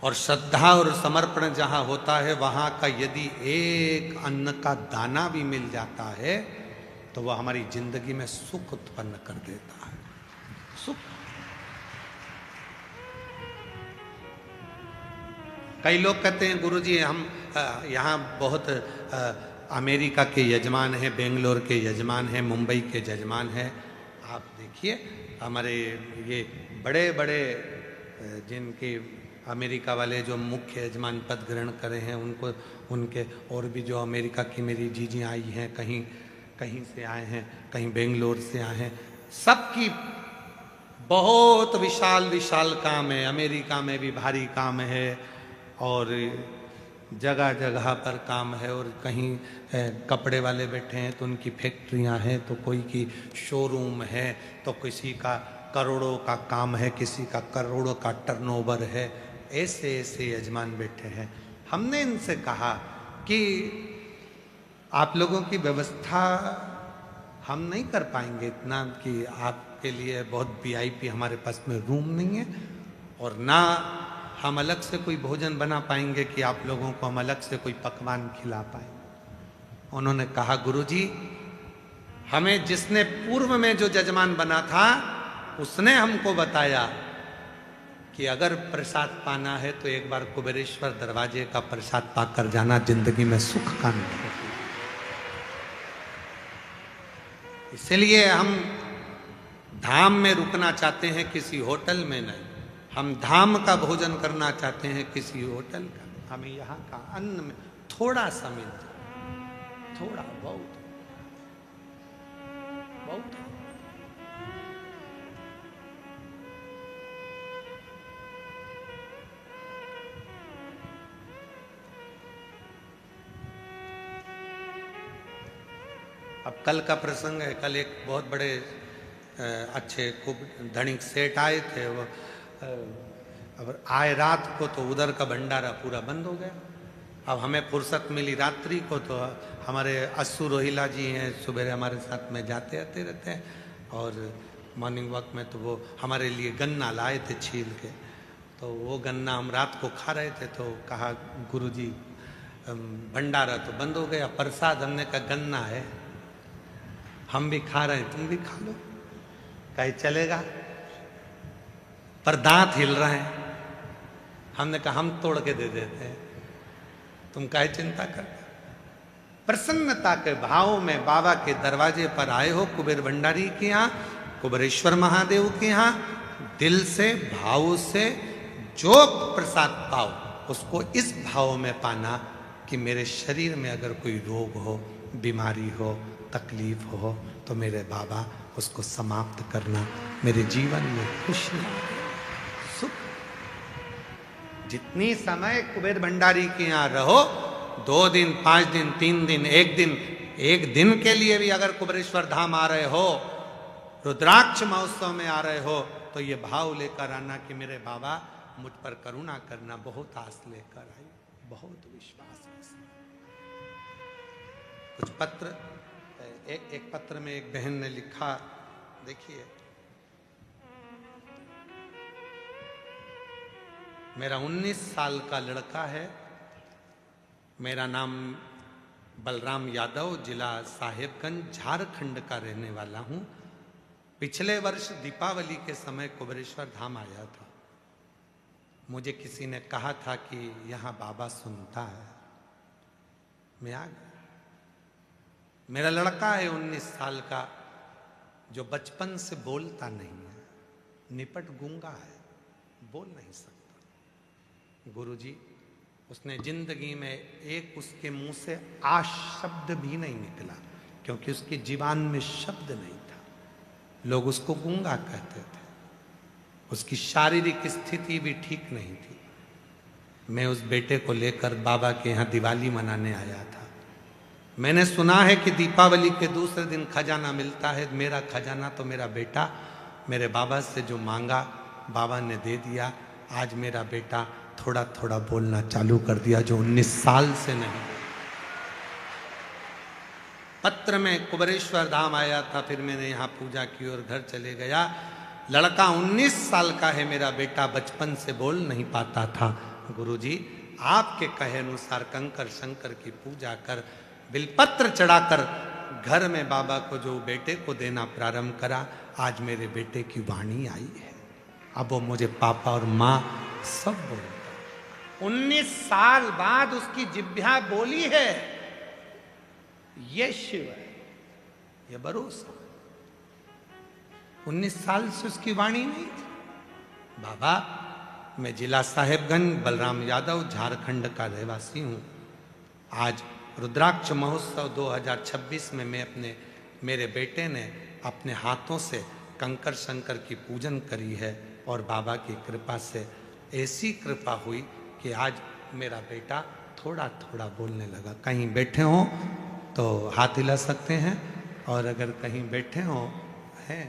और श्रद्धा और समर्पण जहां होता है वहां का यदि एक अन्न का दाना भी मिल जाता है तो वह हमारी जिंदगी में सुख उत्पन्न कर देता है। सुख। कई लोग कहते हैं गुरुजी हम यहाँ बहुत अमेरिका के यजमान हैं, बेंगलोर के यजमान हैं, मुंबई के यजमान हैं। आप देखिए हमारे ये बड़े बड़े जिनके अमेरिका वाले जो मुख्य यजमान पद ग्रहण करे हैं उनको, उनके और भी जो अमेरिका की मेरी जीजी आई हैं, कहीं कहीं से आए हैं, कहीं बेंगलोर से आए हैं, सबकी बहुत विशाल विशाल काम है। अमेरिका में भी भारी काम है और जगह जगह पर काम है, और कहीं कपड़े वाले बैठे हैं तो उनकी फैक्ट्रियां हैं, तो कोई की शोरूम है, तो किसी का करोड़ों का काम है, किसी का करोड़ों का टर्नओवर है। ऐसे ऐसे यजमान बैठे हैं। हमने इनसे कहा कि आप लोगों की व्यवस्था हम नहीं कर पाएंगे इतना कि आपके लिए बहुत वीआईपी हमारे पास में रूम नहीं है, और ना हम अलग से कोई भोजन बना पाएंगे कि आप लोगों को हम अलग से कोई पकवान खिला पाएंगे। उन्होंने कहा गुरुजी हमें जिसने पूर्व में जो यजमान बना था उसने हमको बताया कि अगर प्रसाद पाना है तो एक बार कुबेरेश्वर दरवाजे का प्रसाद पाकर जाना, जिंदगी में सुख का अनुभव। इसलिए हम धाम में रुकना चाहते हैं, किसी होटल में नहीं। हम धाम का भोजन करना चाहते हैं, किसी होटल का। हमें यहाँ का अन्न में थोड़ा सा मिल जाए, थोड़ा बहुत बहुत। अब कल का प्रसंग है। कल एक बहुत बड़े अच्छे खूब धनिक सेठ आए थे। वो अब आए रात को तो उधर का भंडारा पूरा बंद हो गया। अब हमें फुर्सत मिली रात्रि को, तो हमारे अस्सू रोहिला जी हैं, सुबह हमारे साथ में जाते आते रहते हैं, और मॉर्निंग वॉक में तो वो हमारे लिए गन्ना लाए थे छील के। तो वो गन्ना हम रात को खा रहे थे, तो कहा गुरुजी भंडारा तो बंद हो गया, प्रसाद हमने कहा गन्ना है, हम भी खा रहे हैं, तुम भी खा लो। कहे चलेगा, पर दांत हिल रहे हैं। हमने कहा हम तोड़ के दे देते हैं, तुम काहे चिंता करते। प्रसन्नता के भाव में बाबा के दरवाजे पर आए हो, कुबेर भंडारी के यहाँ, कुबेरेश्वर महादेव के यहाँ, दिल से भाव से जो प्रसाद पाओ उसको इस भाव में पाना कि मेरे शरीर में अगर कोई रोग हो, बीमारी हो, तकलीफ हो, तो मेरे बाबा उसको समाप्त करना, मेरे जीवन में खुशी सुख। जितनी समय कुबेर भंडारी के यहाँ रहो, 2 दिन, 5 दिन, 3 दिन, 1 दिन, 1 दिन के लिए भी अगर कुबेरेश्वर धाम आ रहे हो, रुद्राक्ष महोत्सव में आ रहे हो, तो ये भाव लेकर आना कि मेरे बाबा मुझ पर करुणा करना। बहुत आस लेकर आई, बहुत विश्वास है। कुछ पत्र, एक पत्र में एक बहन ने लिखा, देखिए, मेरा 19 साल का लड़का है, मेरा नाम बलराम यादव, जिला साहेबगंज, झारखंड का रहने वाला हूं। पिछले वर्ष दीपावली के समय कुबेरेश्वर धाम आया था। मुझे किसी ने कहा था कि यहाँ बाबा सुनता है, मैं आ गया। मेरा लड़का है 19 साल का, जो बचपन से बोलता नहीं है, निपट गूंगा है, बोल नहीं सकता। गुरुजी, उसने जिंदगी में एक उसके मुंह से आ शब्द भी नहीं निकला, क्योंकि उसकी जीवान में शब्द नहीं था। लोग उसको गूंगा कहते थे। उसकी शारीरिक स्थिति भी ठीक नहीं थी। मैं उस बेटे को लेकर बाबा के यहाँ दिवाली मनाने आया था। मैंने सुना है कि दीपावली के दूसरे दिन खजाना मिलता है। मेरा खजाना तो मेरा बेटा, मेरे बाबा से जो मांगा बाबा ने दे दिया। आज मेरा बेटा थोड़ा थोड़ा बोलना चालू कर दिया, जो 19 साल से नहीं। पत्र में कुबेरेश्वर धाम आया था, फिर मैंने यहाँ पूजा की और घर चले गया। लड़का 19 साल का है, मेरा बेटा बचपन से बोल नहीं पाता था। गुरुजी, आपके कहे अनुसार कंकर शंकर की पूजा कर, बिलपत्र चढ़ाकर घर में बाबा को जो बेटे को देना प्रारंभ करा, आज मेरे बेटे की वाणी आई है। अब वो मुझे पापा और माँ सब बोलता। 19 साल बाद उसकी जिह्वा बोली है। ये शिव है, ये भरोसा। 19 साल से उसकी वाणी नहीं थी। बाबा, मैं जिला साहेबगंज, बलराम यादव, झारखंड का रहवासी हूं। आज रुद्राक्ष महोत्सव 2026 में मेरे बेटे ने अपने हाथों से कंकर शंकर की पूजन करी है, और बाबा की कृपा से ऐसी कृपा हुई कि आज मेरा बेटा थोड़ा थोड़ा बोलने लगा। कहीं बैठे हो तो हाथ हिला सकते हैं, और अगर कहीं बैठे हो हैं,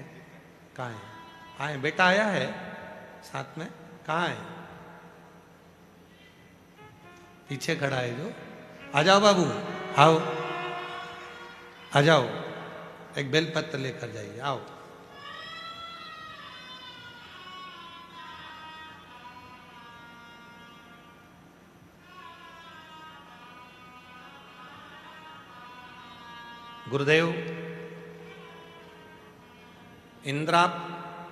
कहाँ है? आए, बेटा आया है साथ में, कहाँ है? पीछे खड़ा है जो। आ जाओ बाबू, आओ, आ जाओ, एक बेलपत्र लेकर जाइए, आओ। गुरुदेव, इंदिरा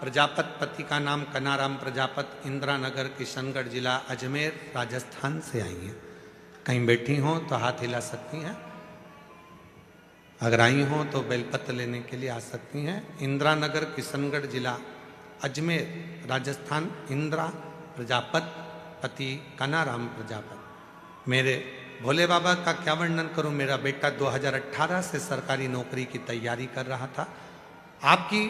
प्रजापत, पति का नाम कनाराम प्रजापत, इंदिरा नगर, किशनगढ़ जिला, अजमेर, राजस्थान से आई हैं। कहीं बैठी हों तो हाथ हिला सकती हैं, अगर आई हों तो बेलपत्र लेने के लिए आ सकती हैं। इंदिरा नगर, किशनगढ़ जिला, अजमेर, राजस्थान। इंदिरा प्रजापत, पति कनाराम प्रजापत। मेरे भोले बाबा का क्या वर्णन करूं। मेरा बेटा 2018 से सरकारी नौकरी की तैयारी कर रहा था, आपकी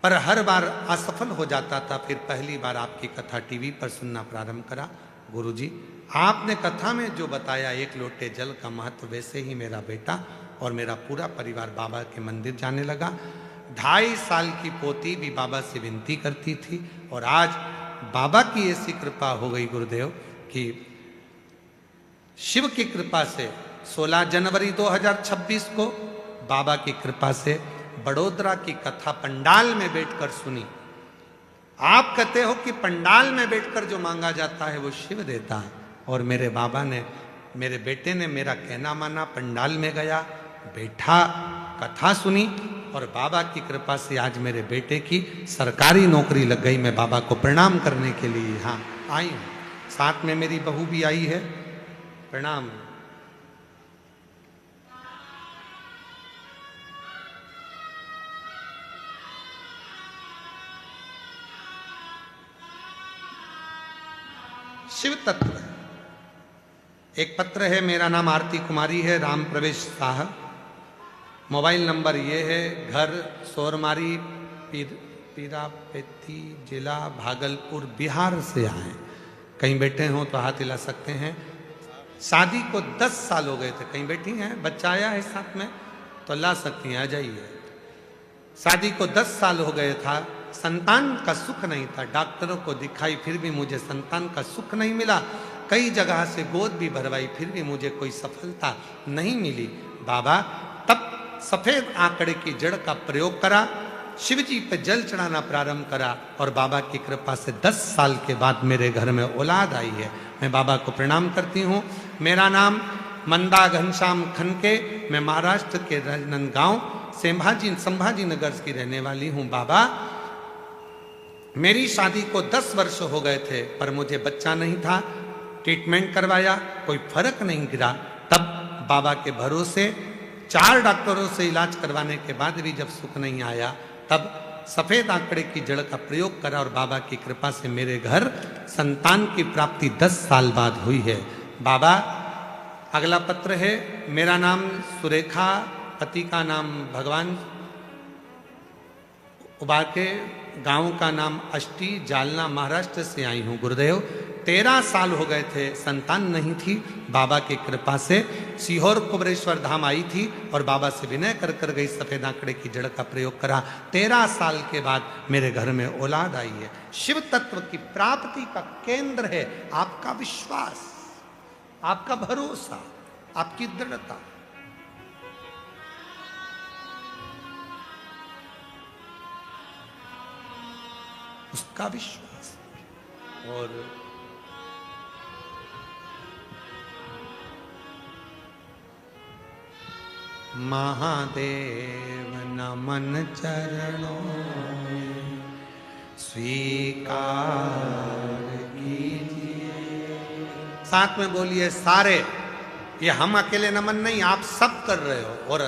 पर हर बार असफल हो जाता था। फिर पहली बार आपकी कथा टीवी पर सुनना प्रारंभ करा। गुरुजी, आपने कथा में जो बताया 1 लोटे जल का महत्व, वैसे ही मेरा बेटा और मेरा पूरा परिवार बाबा के मंदिर जाने लगा। 2.5 साल की पोती भी बाबा से विनती करती थी और आज बाबा की ऐसी कृपा हो गई गुरुदेव कि शिव की कृपा से 16 जनवरी 2026 को बाबा की कृपा से बड़ोदरा की कथा पंडाल में बैठकर सुनी। आप कहते हो कि पंडाल में बैठकर जो मांगा जाता है वो शिव देता है, और मेरे बाबा ने, मेरे बेटे ने मेरा कहना माना, पंडाल में गया, बैठा, कथा सुनी और बाबा की कृपा से आज मेरे बेटे की सरकारी नौकरी लग गई। मैं बाबा को प्रणाम करने के लिए यहाँ आई हूँ। साथ में मेरी बहू भी आई है। प्रणाम। शिव तत्व एक पत्र है। मेरा नाम आरती कुमारी है, राम प्रवेश शाह। मोबाइल नंबर ये है, घर सोरमारी, पीरापेती, जिला भागलपुर, बिहार से आए। कहीं बैठे हों तो हाथ हिला सकते हैं। शादी को 10 साल हो गए थे। कहीं बैठी हैं, बच्चा आया है साथ में तो ला सकती हैं, आ जाइए। शादी को 10 साल हो गए था, संतान का सुख नहीं था। डॉक्टरों को दिखाई फिर भी मुझे संतान का सुख नहीं मिला। कई जगह से गोद भी भरवाई फिर भी मुझे कोई सफलता नहीं मिली। बाबा तब सफेद आंकड़े की जड़ का प्रयोग करा, शिव जी पे जल चढ़ाना प्रारंभ करा और बाबा की कृपा से 10 साल के बाद मेरे घर में औलाद आई है। मैं बाबा को प्रणाम करती हूँ। मेरा नाम मंदा घनश्याम खनके, मैं महाराष्ट्र के राजनांदगांव संभाजी नगर की रहने वाली हूँ। बाबा मेरी शादी को 10 वर्ष हो गए थे पर मुझे बच्चा नहीं था। ट्रीटमेंट करवाया, कोई फर्क नहीं गिरा। तब बाबा के भरोसे 4 डॉक्टरों से इलाज करवाने के बाद भी जब सुख नहीं आया, तब सफेद आंकड़े की जड़ का प्रयोग करा और बाबा की कृपा से मेरे घर संतान की प्राप्ति 10 साल बाद हुई है। बाबा अगला पत्र है। मेरा नाम सुरेखा, पति का नाम भगवान उबाके, गांव का नाम अष्टी, जालना, महाराष्ट्र से आई हूँ। गुरुदेव 13 साल हो गए थे, संतान नहीं थी। बाबा की कृपा से सीहोर कुबरेश्वर धाम आई थी और बाबा से विनय कर गई, सफेद आंकड़े की जड़ का प्रयोग करा। 13 साल के बाद मेरे घर में औलाद आई है। शिव तत्व की प्राप्ति का केंद्र है आपका विश्वास, आपका भरोसा, आपकी दृढ़ता। उसका विश्वास। और महादेव नमन चरणों में स्वीकार कीजिए। साथ में बोलिए सारे। ये हम अकेले नमन नहीं, आप सब कर रहे हो और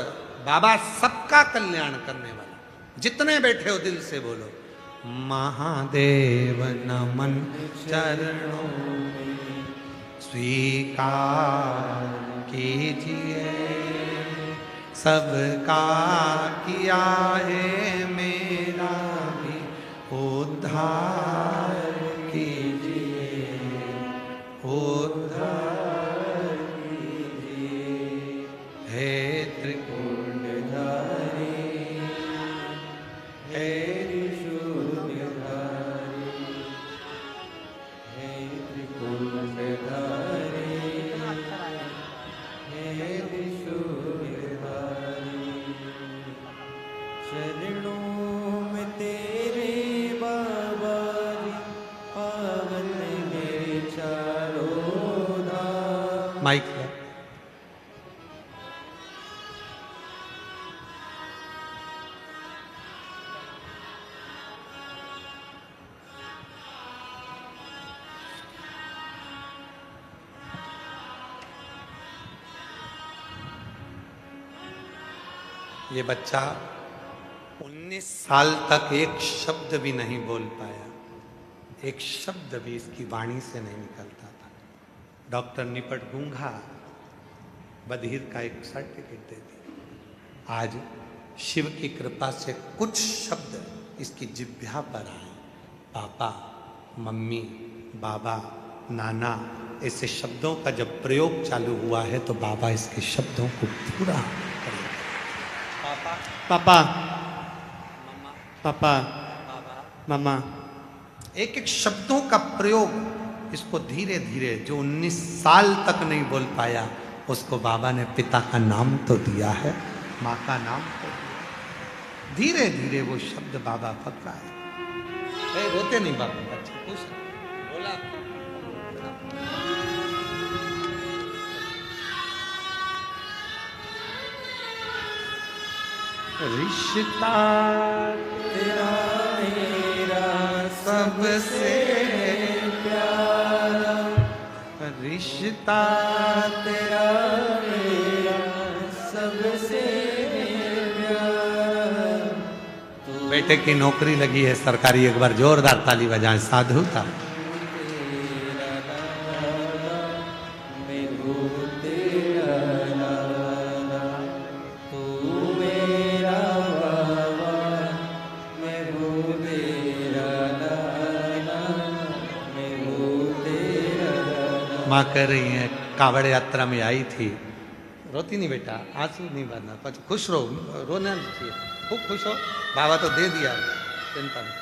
बाबा सबका कल्याण करने वाला। जितने बैठे हो दिल से बोलो महादेव नमन चरणों में स्वीकार कीजिए। सबका किया है मेरा भी उद्धार कीजिए, उद्धार कीजिए। हे त्रिपुंडधारी, हे माइक है। ये बच्चा 19 साल तक एक शब्द भी नहीं बोल पाया, एक शब्द भी इसकी वाणी से नहीं निकलता था। डॉक्टर निपट गूंगा, बधिर का एक सर्टिफिकेट दे दिया। आज शिव की कृपा से कुछ शब्द इसकी जिह्वा पर आए। पापा, मम्मी, बाबा, नाना, ऐसे शब्दों का जब प्रयोग चालू हुआ है तो बाबा इसके शब्दों को पूरा करेगा। पापा पापा मम्मा। एक एक शब्दों का प्रयोग, इसको धीरे धीरे, जो 19 साल तक नहीं बोल पाया उसको बाबा ने पिता का नाम तो दिया है, माँ का नाम तो दिया। धीरे धीरे वो शब्द बाबा पकड़ा है। रोते नहीं बाबा, बच्चे खुश हैं। बोला रिश्ता तेरा मेरा सबसे प्यारा, रिश्ता तेरा मेरा सबसे प्यारा। बेटे की नौकरी लगी है सरकारी, एक बार जोरदार ताली बजाएं। साधु था। माँ कह रही है कावड़ यात्रा में आई थी। रोती नहीं बेटा, आंसू नहीं बहना, कुछ खुश रहो, रोना नहीं चाहिए, खूब खुश हो। बाबा तो दे दिया, चिंता नहीं।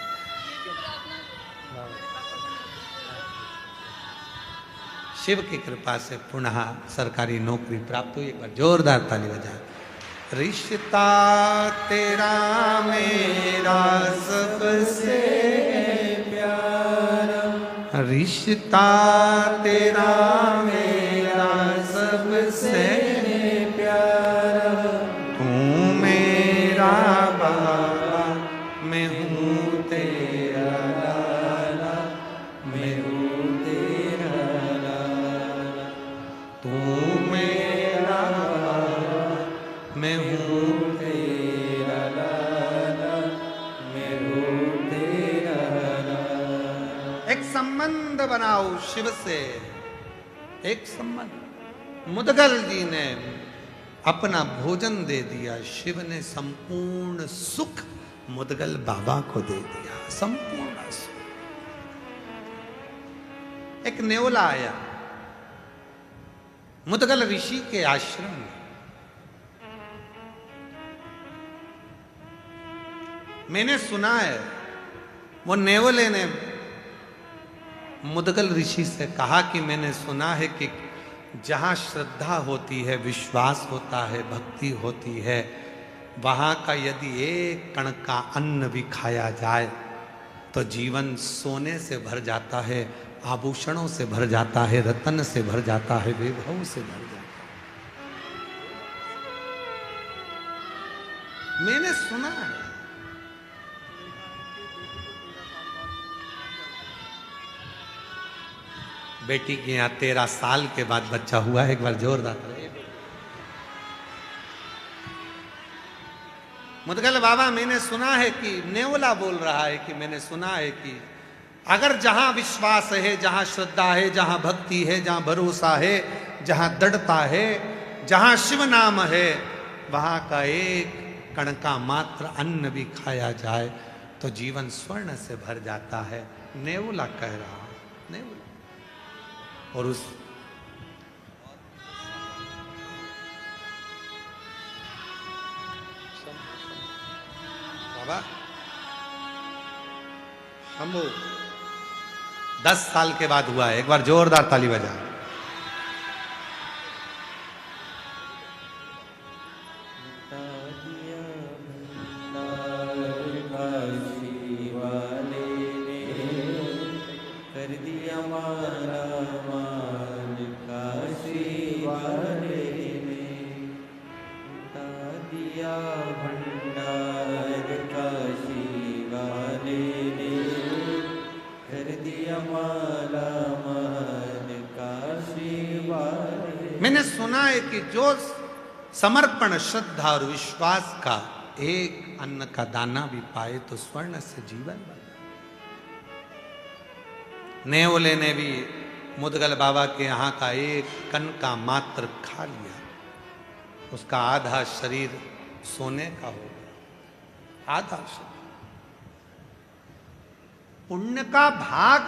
शिव की कृपा से पुनः सरकारी नौकरी प्राप्त हुई। एक बार जोरदार ताली बजाए। रिश्ता तेरा मेरा सबसे प्यारा, रिश्ता तेरा मेरा सबसे प्यारा, तू मेरा बाबा मैं हूँ तेरा लाला, मैं हूँ तेरा लाला, तू मेरा बाबा मैं हूँ तेरा लाला, मैं हूँ तेरा लाला। एक संबंध बनाओ शिव से, एक संबंध। मुदगल जी ने अपना भोजन दे दिया, शिव ने संपूर्ण सुख मुदगल बाबा को दे दिया, संपूर्ण सुख। एक नेवला आया मुदगल ऋषि के आश्रम में। मैंने सुना है वो नेवले ने मुदगल ऋषि से कहा कि मैंने सुना है कि जहाँ श्रद्धा होती है, विश्वास होता है, भक्ति होती है, वहाँ का यदि एक कण का अन्न भी खाया जाए तो जीवन सोने से भर जाता है, आभूषणों से भर जाता है, रत्न से भर जाता है, वैभव से भर जाता है। मैंने सुना है। बेटी के यहाँ 13 साल के बाद बच्चा हुआ है। एक बार जोरदार। मुदगल बाबा, मैंने सुना है कि नेवला बोल रहा है कि मैंने सुना है कि अगर जहां विश्वास है, जहां श्रद्धा है, जहां भक्ति है, जहां भरोसा है, जहां दृढ़ता है, जहां शिव नाम है, वहां का एक कण का मात्र अन्न भी खाया जाए तो जीवन स्वर्ण से भर जाता है। नेवला कह रहा, नेवला। और उस बाबा शंभू 10 साल के बाद हुआ है। एक बार जोरदार ताली बजा। मैंने सुना है कि जो समर्पण, श्रद्धा और विश्वास का एक अन्न का दाना भी पाए तो स्वर्ण से जीवन बन जाए। नेवले ने भी मुदगल बाबा के यहाँ का एक कण का मात्र खा लिया, उसका आधा शरीर सोने का हो गया, आधा शरीर। पुण्य का भाग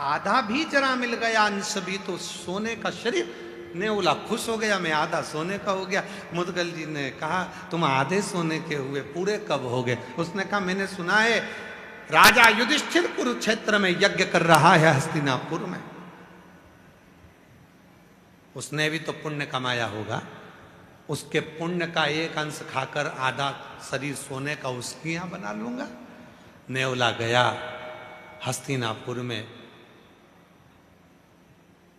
आधा भी जरा मिल गया, अंश भी, तो सोने का शरीर नेवला खुश हो गया, मैं आधा सोने का हो गया। मुदगल जी ने कहा तुम आधे सोने के हुए, पूरे कब हो गए? उसने कहा मैंने सुना है राजा युधिष्ठिर कुरुक्षेत्र में यज्ञ कर रहा है हस्तिनापुर में। उसने भी तो पुण्य कमाया होगा, उसके पुण्य का एक अंश खाकर आधा शरीर सोने का उसकी यहां बना लूंगा। नेवला गया हस्तिनापुर में,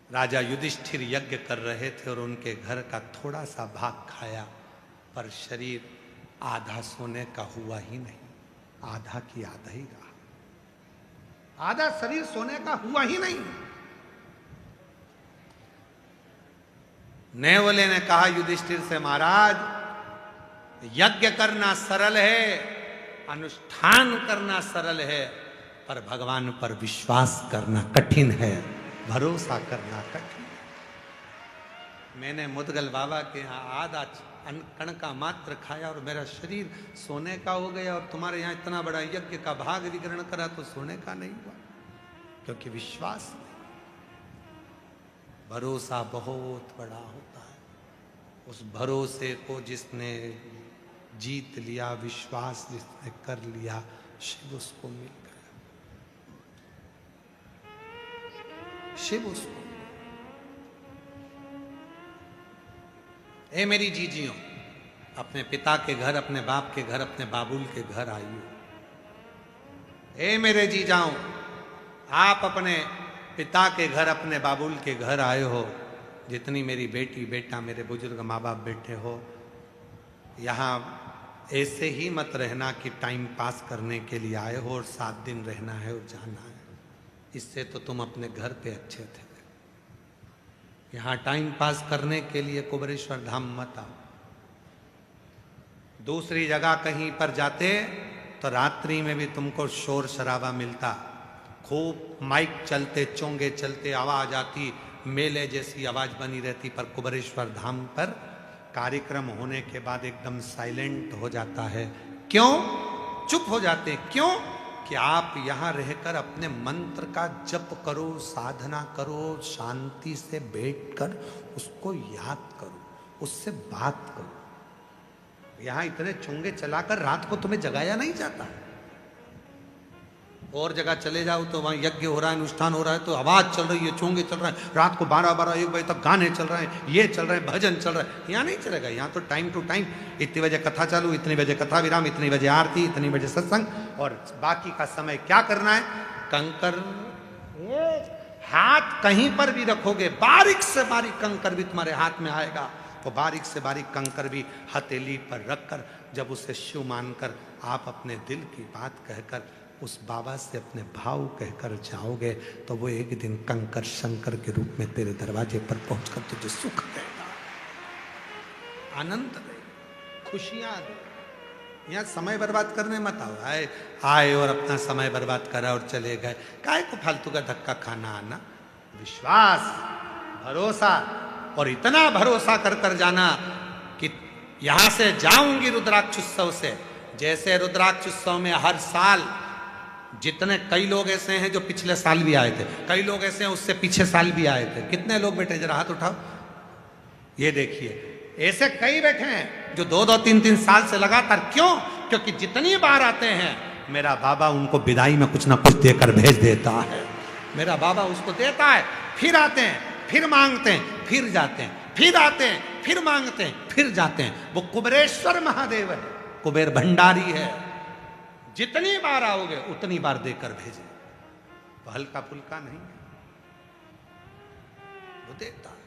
राजा युधिष्ठिर यज्ञ कर रहे थे और उनके घर का थोड़ा सा भाग खाया, पर शरीर आधा सोने का हुआ ही नहीं, आधा की आधा ही रहा, आधा शरीर सोने का हुआ ही नहीं। नेवले ने कहा युधिष्ठिर से, महाराज यज्ञ करना सरल है, अनुष्ठान करना सरल है, पर भगवान पर विश्वास करना कठिन है, भरोसा करना कठिन है। मैंने मुदगल बाबा के यहाँ आधा कण का मात्र खाया और मेरा शरीर सोने का हो गया, और तुम्हारे यहाँ इतना बड़ा यज्ञ का भाग विग्रहण करा तो सोने का नहीं हुआ, क्योंकि विश्वास नहीं। भरोसा बहुत बड़ा होता है। उस भरोसे को जिसने जीत लिया, विश्वास जिसने कर लिया, शिव उसको मिल गया, शिव उसको। ए मेरी जीजियों, अपने पिता के घर, अपने बाप के घर, अपने बाबुल के घर आइए। ए मेरे जीजाओं, आप अपने पिता के घर, अपने बाबुल के घर आए हो। जितनी मेरी बेटी बेटा, मेरे बुजुर्ग माँ बाप बैठे हो, यहाँ ऐसे ही मत रहना कि टाइम पास करने के लिए आए हो और 7 दिन रहना है और जाना है। इससे तो तुम अपने घर पे अच्छे थे। यहाँ टाइम पास करने के लिए कुबेरेश्वर धाम मत आओ। दूसरी जगह कहीं पर जाते तो रात्रि में भी तुमको शोर शराबा मिलता, खूब माइक चलते, चोंगे चलते, आवाज आती, मेले जैसी आवाज बनी रहती। पर कुबेरेश्वर धाम पर कार्यक्रम होने के बाद एकदम साइलेंट हो जाता है। क्यों? चुप हो जाते। क्यों? कि आप यहाँ रहकर अपने मंत्र का जप करो, साधना करो, शांति से बैठकर उसको याद करो, उससे बात करो। यहाँ इतने चुंगे चलाकर रात को तुम्हें जगाया नहीं जाता। और जगह चले जाओ तो वहाँ यज्ञ हो रहा है, अनुष्ठान हो रहा है, तो आवाज चल रही है, चोंगे चल रहा है, रात को 12-1 बजे तक गाने चल रहे हैं, ये चल रहे हैं, भजन चल रहा है। यहाँ नहीं चलेगा। यहाँ तो टाइम टू टाइम, इतनी बजे कथा चालू, इतनी बजे कथा विराम, इतनी बजे आरती, इतनी बजे सत्संग, और बाकी का समय क्या करना है? कंकर हाथ कहीं पर भी रखोगे, बारीक से बारीक कंकर भी तुम्हारे हाथ में आएगा, तो बारीक से बारीक कंकर भी हथेली पर रखकर, जब उसे शिव मानकर आप अपने दिल की बात कहकर उस बाबा से अपने भाव कहकर जाओगे, तो वो एक दिन कंकर शंकर के रूप में तेरे दरवाजे पर पहुंचकर तुझे सुख देगा, आनंद देगा, खुशियां देगा। यहाँ समय बर्बाद करने मत आओ। आए और अपना समय बर्बाद करा और चले गए। काहे को फालतू का धक्का खाना आना। विश्वास, भरोसा, और इतना भरोसा कर कर जाना कि यहां से जाऊंगी रुद्राक्ष उत्सव से, जैसे रुद्राक्ष उत्सव में हर साल जितने, कई लोग ऐसे हैं जो पिछले साल भी आए थे, कई लोग ऐसे हैं उससे पीछे साल भी आए थे। कितने लोग बैठे? जरा हाथ उठाओ। ये देखिए, ऐसे कई बैठे हैं जो 2-2, 3-3 साल से लगातार। क्यों? क्योंकि जितनी बार आते हैं मेरा बाबा उनको विदाई में कुछ ना कुछ देकर भेज देता है। मेरा बाबा उसको देता है, फिर आते हैं, फिर मांगते हैं, फिर जाते हैं, फिर आते हैं, फिर मांगते हैं, फिर जाते हैं। वो कुबेरेश्वर महादेव है, कुबेर भंडारी है। जितनी बार आओगे उतनी बार देकर भेजे, तो हल्का फुल्का नहीं है, वो देता है।